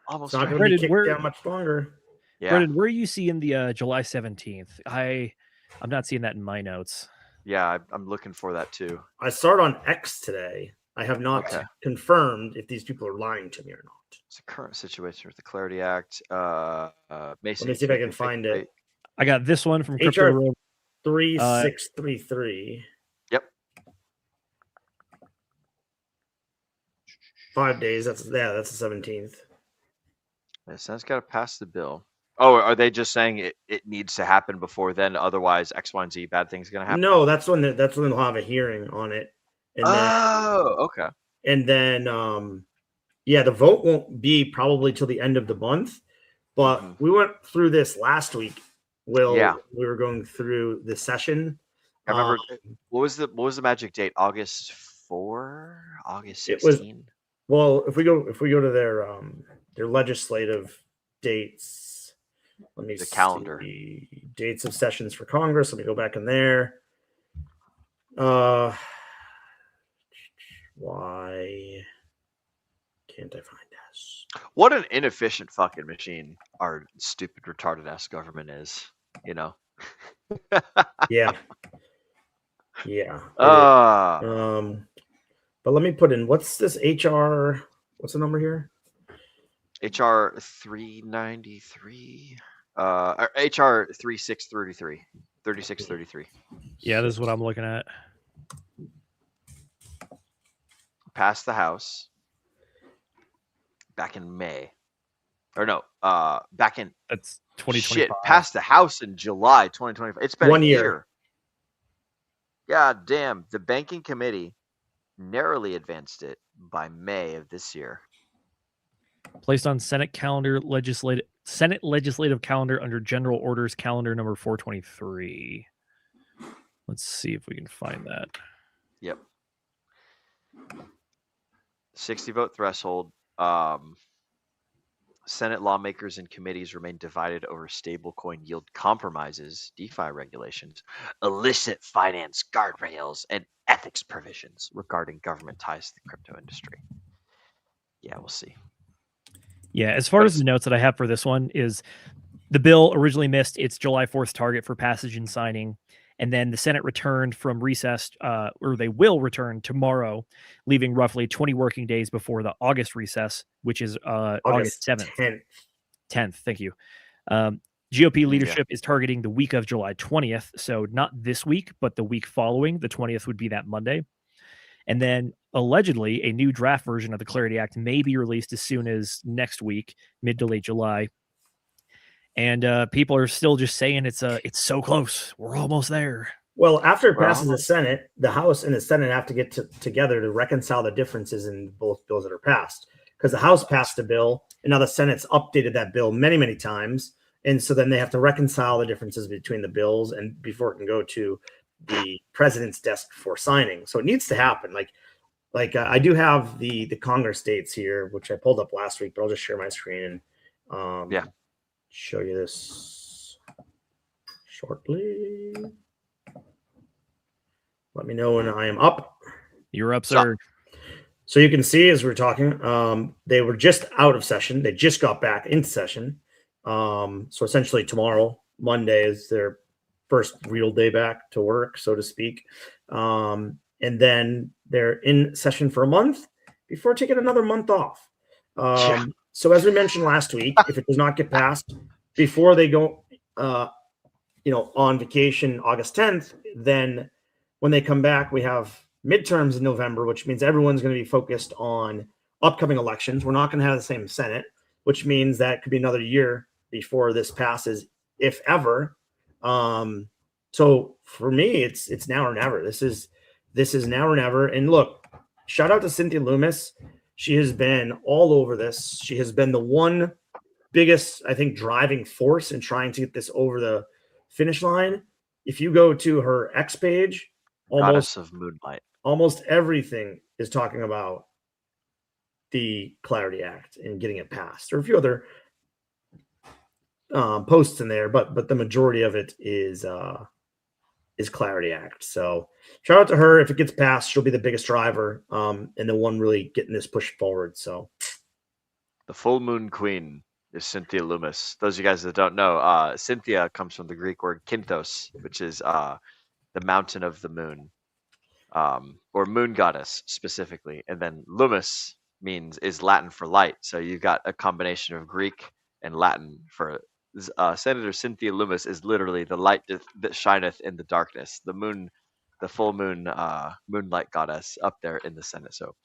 Almost not going to be kicked down much longer. Yeah. Brendan, where are you seeing the July 17th? I I'm not seeing that in my notes. Yeah, I'm looking for that too. I started on X today. I have not confirmed if these people are lying to me or not. It's the current situation with the Clarity Act. Let me see if I can find it. I got this one from HR 3633. Yep. 5 days. That's the 17th. The Senate's got to pass the bill. Oh, are they just saying it needs to happen before then? Otherwise, X, Y, and Z bad things gonna happen. No, that's when they'll have a hearing on it. And okay. And then, the vote won't be probably till the end of the month. But we went through this last week. We were going through the session. I remember what was the magic date? August 4, August 16. Well, if we go to their legislative dates. Let me see calendar dates of sessions for Congress. Let me go back in there. Why can't I find this? What an inefficient fucking machine our stupid retarded ass government is, you know? Yeah. But let me put in, what's this HR? What's the number here? HR 393. HR 3633. Yeah, this is what I'm looking at. Passed the House back in May. Or no, back in that's 2025. Shit, passed the House in July 2025. It's been 1 a year. God damn. The Banking Committee narrowly advanced it by May of this year. Placed on Senate legislative calendar under General Orders calendar number 423. Let's see if we can find that. Yep. 60 vote threshold. Senate lawmakers and committees remain divided over stablecoin yield compromises, DeFi regulations, illicit finance guardrails, and ethics provisions regarding government ties to the crypto industry. Yeah, we'll see. Yeah, as far as the notes that I have for this one is the bill originally missed its July 4th target for passage and signing, and then the Senate returned from recess, or they will return tomorrow, leaving roughly 20 working days before the August recess, which is August 7th. 10th, thank you. GOP leadership is targeting the week of July 20th, so not this week, but the week following. The 20th would be that Monday. And then allegedly a new draft version of the Clarity Act may be released as soon as next week, mid to late July. And people are still just saying it's so close. We're almost there. Well, after it passes the Senate, the House and the Senate have to get together to reconcile the differences in both bills that are passed. Because the House passed a bill, and now the Senate's updated that bill many, many times. And so then they have to reconcile the differences between the bills and before it can go to the president's desk for signing. So it needs to happen. Like I do have the Congress dates here, which I pulled up last week, but I'll just share my screen and show you this shortly. Let me know when I am up. You're up, sir. So you can see as we're talking, they were just out of session. They just got back into session. So essentially tomorrow, Monday, is their first real day back to work, so to speak. And then they're in session for a month before taking another month off. So as we mentioned last week, if it does not get passed before they go, on vacation August 10th, then when they come back, we have midterms in November, which means everyone's going to be focused on upcoming elections. We're not going to have the same Senate, which means that could be another year before this passes, if ever. So for me, it's now or never. This is now or never. And look, shout out to Cynthia Loomis. She has been all over this. She has been the one biggest, I think, driving force in trying to get this over the finish line. If you go to her X page, Goddess of Moonlight, almost everything is talking about the Clarity Act and getting it passed. There are a few other posts in there, but the majority of it is Clarity Act. So shout out to her. If it gets passed, she'll be the biggest driver and the one really getting this pushed forward. So the full moon queen. is Cynthia Loomis. Those of you guys that don't know, Cynthia comes from the Greek word kintos, which is the mountain of the moon, or moon goddess specifically. And then Loomis is Latin for light. So you've got a combination of Greek and Latin for Senator Cynthia Loomis is literally the light that shineth in the darkness, the moon, the full moon, moonlight goddess up there in the Senate. So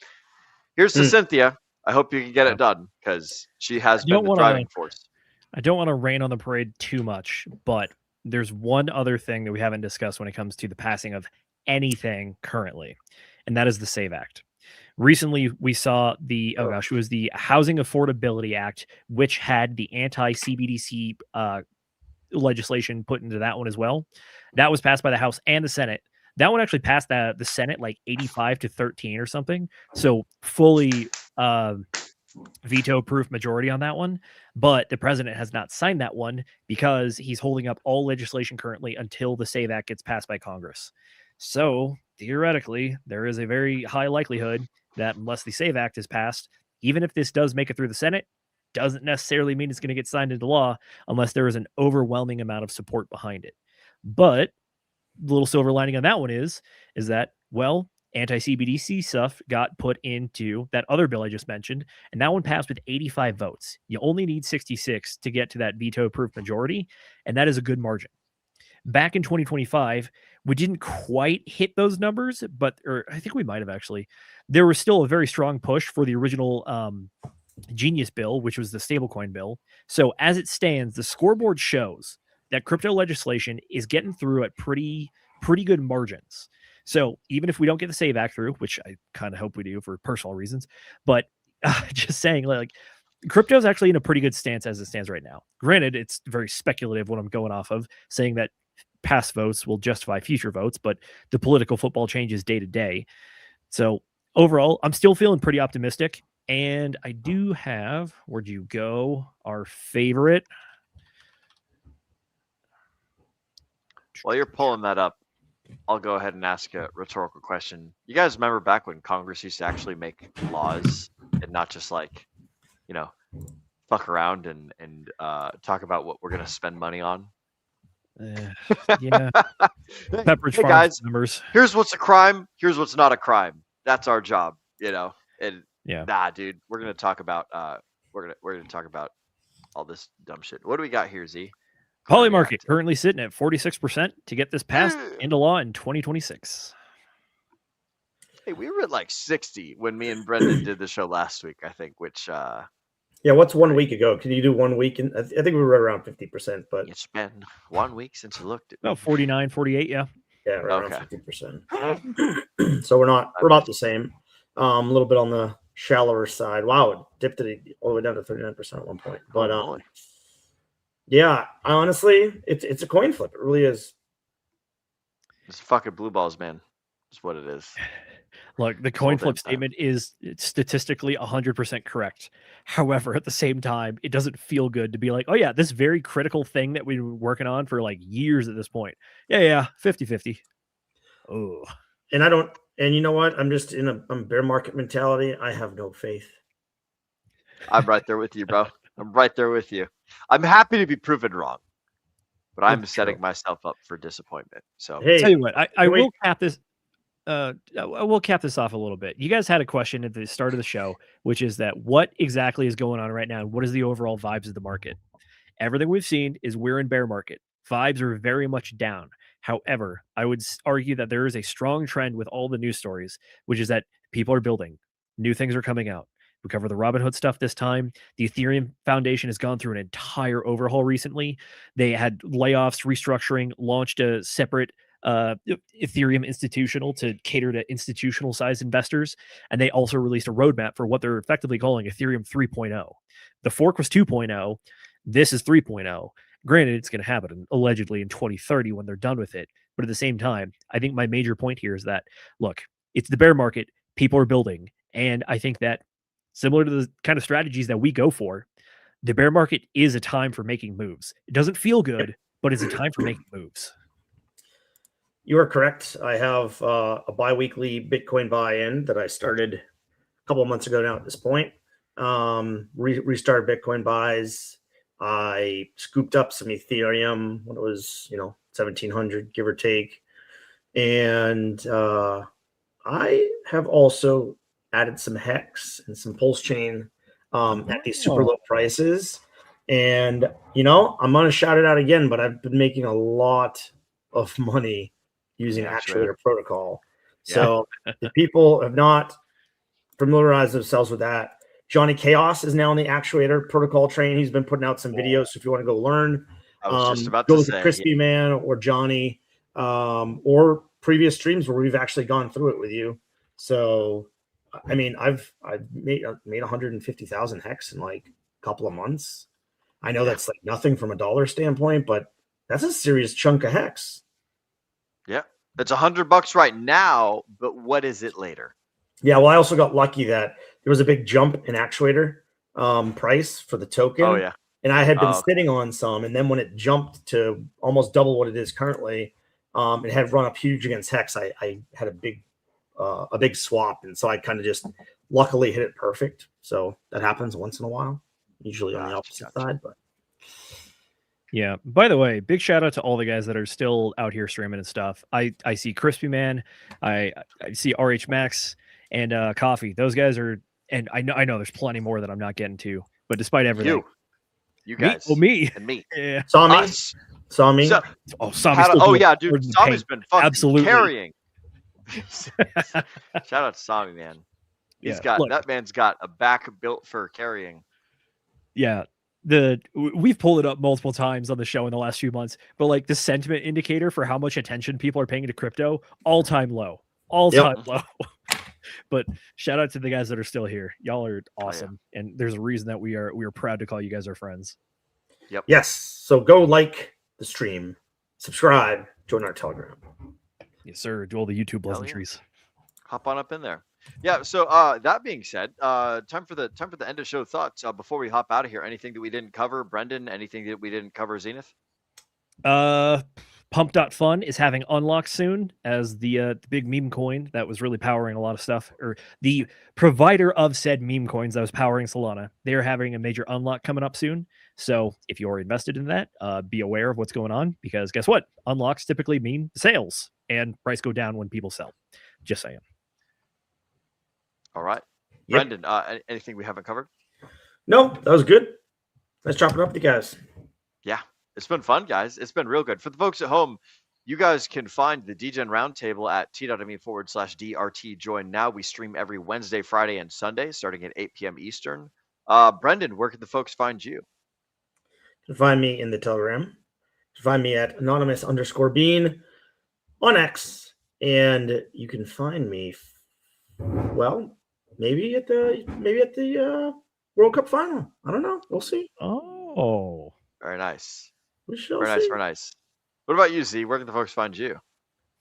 here's to Cynthia. I hope you can get it done because she has been the driving force. I don't want to rain on the parade too much, but there's one other thing that we haven't discussed when it comes to the passing of anything currently, and that is the SAVE Act. Recently, we saw it was the Housing Affordability Act, which had the anti-CBDC legislation put into that one as well. That was passed by the House and the Senate. That one actually passed the Senate like 85-13 or something. So fully veto-proof majority on that one. But the president has not signed that one because he's holding up all legislation currently until the SAVE Act gets passed by Congress. So theoretically, there is a very high likelihood that unless the SAVE Act is passed, even if this does make it through the Senate, doesn't necessarily mean it's going to get signed into law unless there is an overwhelming amount of support behind it. But the little silver lining on that one is that, well, anti-CBDC stuff got put into that other bill I just mentioned, and that one passed with 85 votes. You only need 66 to get to that veto-proof majority, and that is a good margin. Back in 2025, we didn't quite hit those numbers, or I think we might have actually. There was still a very strong push for the original Genius bill, which was the stablecoin bill. So as it stands, the scoreboard shows that crypto legislation is getting through at pretty good margins. So even if we don't get the SAVE Act through, which I kind of hope we do for personal reasons, but just saying, like, crypto is actually in a pretty good stance as it stands right now. Granted, it's very speculative what I'm going off of, saying that past votes will justify future votes, but the political football changes day to day. So overall, I'm still feeling pretty optimistic. And I do have, where'd you go? Our favorite. While you're pulling that up, I'll go ahead and ask a rhetorical question. You guys remember back when Congress used to actually make laws and not just like, fuck around and talk about what we're going to spend money on? Yeah. Pepperidge Hey Farm guys, numbers. Here's what's a crime. Here's what's not a crime. That's our job, And nah, dude, we're gonna talk about we're gonna talk about all this dumb shit. What do we got here, Z? Polymarket currently sitting at 46% to get this passed into law in 2026. Hey, we were at like 60 when me and Brendan did the show last week, I think, which yeah, what's 1 week ago? Can you do 1 week? I think we were around 50%, but it's been 1 week since you looked at about 49, 48, yeah. Yeah, around 50%. So we're about the same. A little bit on the shallower side. Wow, it dipped it all the way down to 39% at one point. But yeah, honestly, it's a coin flip. It really is. It's fucking blue balls, man. That's what it is. Look, the coin flip statement is statistically 100% correct. However, at the same time, it doesn't feel good to be like, oh yeah, this very critical thing that we've been working on for like years at this point. Yeah, 50-50. Oh. And you know what? I'm just in a bear market mentality. I have no faith. I'm right there with you, bro. I'm right there with you. I'm happy to be proven wrong, but I'm setting myself up for disappointment. So hey, tell you what, I will cap this. We'll cap this off a little bit. You guys had a question at the start of the show, which is that what exactly is going on right now? And what is the overall vibes of the market? Everything we've seen is we're in bear market. Vibes are very much down. However, I would argue that there is a strong trend with all the news stories, which is that people are building. New things are coming out. We cover the Robinhood stuff this time. The Ethereum Foundation has gone through an entire overhaul recently. They had layoffs, restructuring, launched a separate Ethereum institutional to cater to institutional sized investors. And they also released a roadmap for what they're effectively calling Ethereum 3.0. The fork was 2.0. This is 3.0. Granted, it's going to happen allegedly in 2030 when they're done with it. But at the same time, I think my major point here is that, look, it's the bear market. People are building. And I think that similar to the kind of strategies that we go for, the bear market is a time for making moves. It doesn't feel good, but it's a time for making moves. You are correct. I have a bi-weekly Bitcoin buy-in that I started a couple of months ago now at this point. Restarted Bitcoin buys. I scooped up some Ethereum when it was, 1,700, give or take. And I have also added some Hex and some Pulse Chain at these super low prices. And, I'm going to shout it out again, but I've been making a lot of money using Actuator Protocol. So if people have not familiarized themselves with that, Johnny Chaos is now on the Actuator Protocol train. He's been putting out some videos. So if you want to go learn, I was just about go to with say, Crispy Man or Johnny, or previous streams where we've actually gone through it with you. So, I mean, I've made 150,000 Hex in like a couple of months. I know that's like nothing from a dollar standpoint, but that's a serious chunk of Hex. Yeah, it's $100 right now, but what is it later? Yeah, well, I also got lucky that there was a big jump in Actuator price for the token. Oh, yeah. And I had been sitting on some, and then when it jumped to almost double what it is currently, it had run up huge against Hex. I had a big swap, and so I kind of just luckily hit it perfect. So that happens once in a while, usually on the opposite side. But yeah. By the way, big shout out to all the guys that are still out here streaming and stuff. I see Crispy Man, I see RH Max and Coffee. Those guys are, and I know there's plenty more that I'm not getting to, but despite everything, you guys, me and me, yeah, saw me. Sami's dude, Sami's been fucking carrying. Shout out to Sami, man. That man's got a back built for carrying. Yeah. We've pulled it up multiple times on the show in the last few months, but like the sentiment indicator for how much attention people are paying to crypto, all-time low. Low. But shout out to the guys that are still here. Y'all are awesome. And there's a reason that we are proud to call you guys our friends. Yep. Yes. So go like the stream, subscribe, join our Telegram. Yes, sir. Do all the YouTube pleasantries. Hop on up in there. Yeah. So that being said, time for the end of show thoughts. Before we hop out of here, anything that we didn't cover, Brendan? Anything that we didn't cover, Zenith? Pump.fun is having unlock soon as the big meme coin that was really powering a lot of stuff, or the provider of said meme coins that was powering Solana. They're having a major unlock coming up soon. So if you're invested in that, be aware of what's going on, because guess what? Unlocks typically mean sales and price go down when people sell. Just saying. All right. Yep. Brendan, anything we haven't covered? No, that was good. Let's chop it up with you guys. Yeah. It's been fun, guys. It's been real good. For the folks at home, you guys can find the DGen Roundtable at t.me/DRT join now. We stream every Wednesday, Friday, and Sunday, starting at 8 p.m. Eastern. Brendan, where can the folks find you? You can find me in the Telegram. You can find me at anonymous_bean on X. And you can find me, maybe at the World Cup final. I don't know. We'll see. Oh. Very nice. We shall see. Very nice. What about you, Z? Where can the folks find you?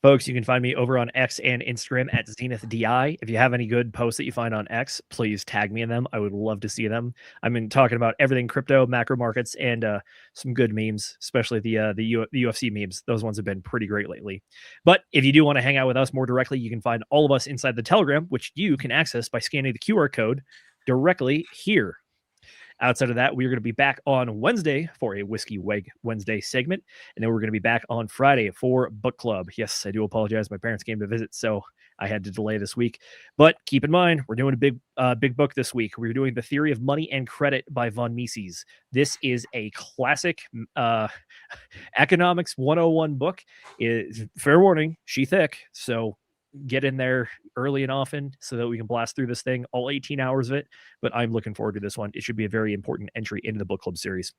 Folks, you can find me over on X and Instagram at ZenithDI. If you have any good posts that you find on X, please tag me in them. I would love to see them. I've been talking about everything crypto, macro markets, and some good memes, especially the UFC memes. Those ones have been pretty great lately. But if you do want to hang out with us more directly, you can find all of us inside the Telegram, which you can access by scanning the QR code directly here. Outside of that, we're going to be back on Wednesday for a Whiskey Wednesday segment, and then we're going to be back on Friday for book club. Yes, I do apologize. My parents came to visit, so I had to delay this week. But keep in mind, we're doing a big book this week. We're doing The Theory of Money and Credit by von Mises. This is a classic economics 101 book. Fair warning, she thick, so get in there early and often so that we can blast through this thing, all 18 hours of it. But I'm looking forward to this one. It should be a very important entry into the book club series.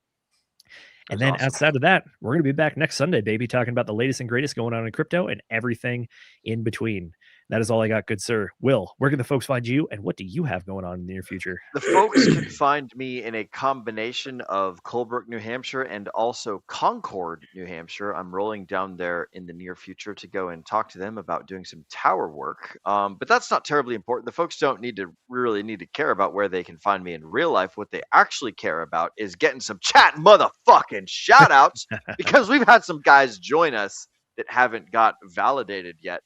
And then outside of that, we're going to be back next Sunday, baby, talking about the latest and greatest going on in crypto and everything in between. That is all I got, good sir. Will, where can the folks find you, and what do you have going on in the near future? The folks can find me in a combination of Colebrook, New Hampshire, and also Concord, New Hampshire. I'm rolling down there in the near future to go and talk to them about doing some tower work. But that's not terribly important. The folks don't really need to care about where they can find me in real life. What they actually care about is getting some chat motherfucking shout outs, because we've had some guys join us that haven't got validated yet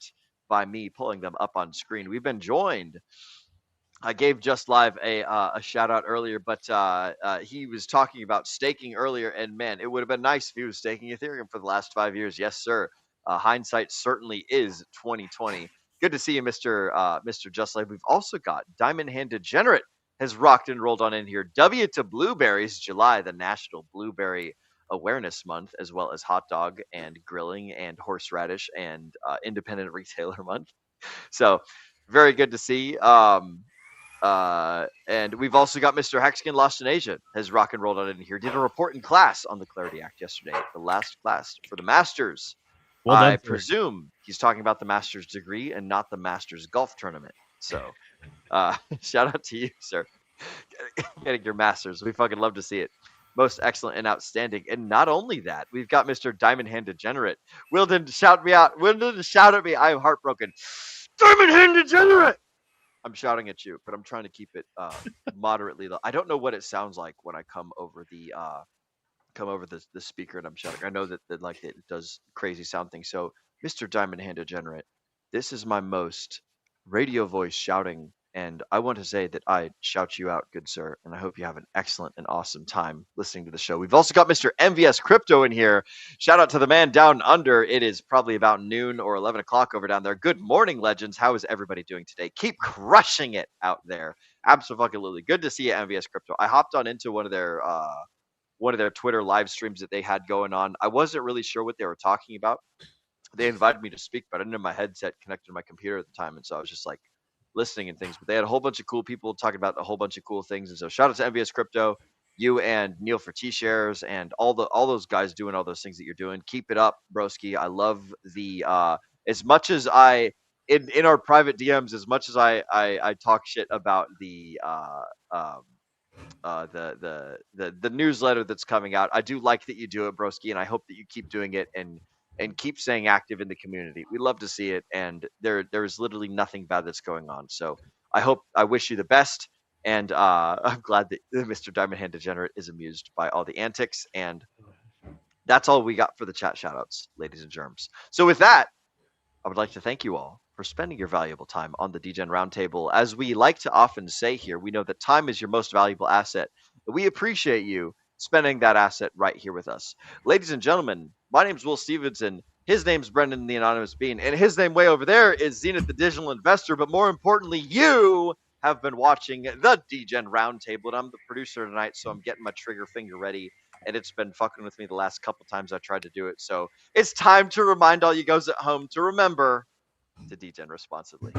by me pulling them up on screen. We've been joined I gave Just Live a shout out earlier, but he was talking about staking earlier, and man, it would have been nice if he was staking Ethereum for the last 5 years. Yes, sir. Hindsight certainly is 2020. Good to see you, Mr. Just Live. We've also got Diamond Hand Degenerate has rocked and rolled on in here. W to Blueberries, July, the National Blueberry Awareness Month, as well as hot dog and grilling and horseradish and Independent Retailer Month. So very good to see. And we've also got Mr. Hexkin Lost in Asia has rock and rolled on in here. Did a report in class on the Clarity Act yesterday, the last class for the Masters. Well done, I sir. presume he's talking about the Masters degree and not the Masters golf tournament. So shout out to you, sir. Getting your Masters. We fucking love to see it. Most excellent and outstanding. And not only that, we've got Mr. Diamond Hand Degenerate. Wilden, shout me out. Wilden, shout at me. I am heartbroken. Diamond Hand Degenerate! I'm shouting at you, but I'm trying to keep it moderately low. I don't know what it sounds like when I come over the speaker and I'm shouting. I know that like it does crazy sound things. So, Mr. Diamond Hand Degenerate, this is my most radio voice shouting, and I want to say that I shout you out, good sir, and I hope you have an excellent and awesome time listening to the show. We've also got Mr. MVS Crypto in here. Shout out to the man down under. It is probably about noon or 11 o'clock over down there. Good morning, legends. How is everybody doing today? Keep crushing it out there. Absolutely. Good to see you, MVS Crypto. I hopped on into one of their Twitter live streams that they had going on. I wasn't really sure what they were talking about. They invited me to speak, but I didn't have my headset connected to my computer at the time, and so I was just like listening and things. But they had a whole bunch of cool people talking about a whole bunch of cool things, and so shout out to MVS Crypto, you and Neil for T-shares, and all those guys doing all those things that you're doing. Keep it up, broski. I love the as much as I in our private DMs, as much as I talk shit about the newsletter that's coming out. I do like that you do it, broski, and I hope that you keep doing it and keep staying active in the community. We love to see it, and there's literally nothing bad that's going on. So I wish you the best, and I'm glad that Mr. Diamond Hand Degenerate is amused by all the antics, and that's all we got for the chat shoutouts, ladies and germs. So with that, I would like to thank you all for spending your valuable time on the DGen Roundtable. As we like to often say here, we know that time is your most valuable asset. We appreciate you spending that asset right here with us. Ladies and gentlemen, my name's Will Stevenson. His name's Brendan the Anonymous Bean. And his name way over there is Zenith the Digital Investor. But more importantly, you have been watching the DGen Roundtable. And I'm the producer tonight, so I'm getting my trigger finger ready. And it's been fucking with me the last couple times I tried to do it. So it's time to remind all you guys at home to remember to DGen responsibly.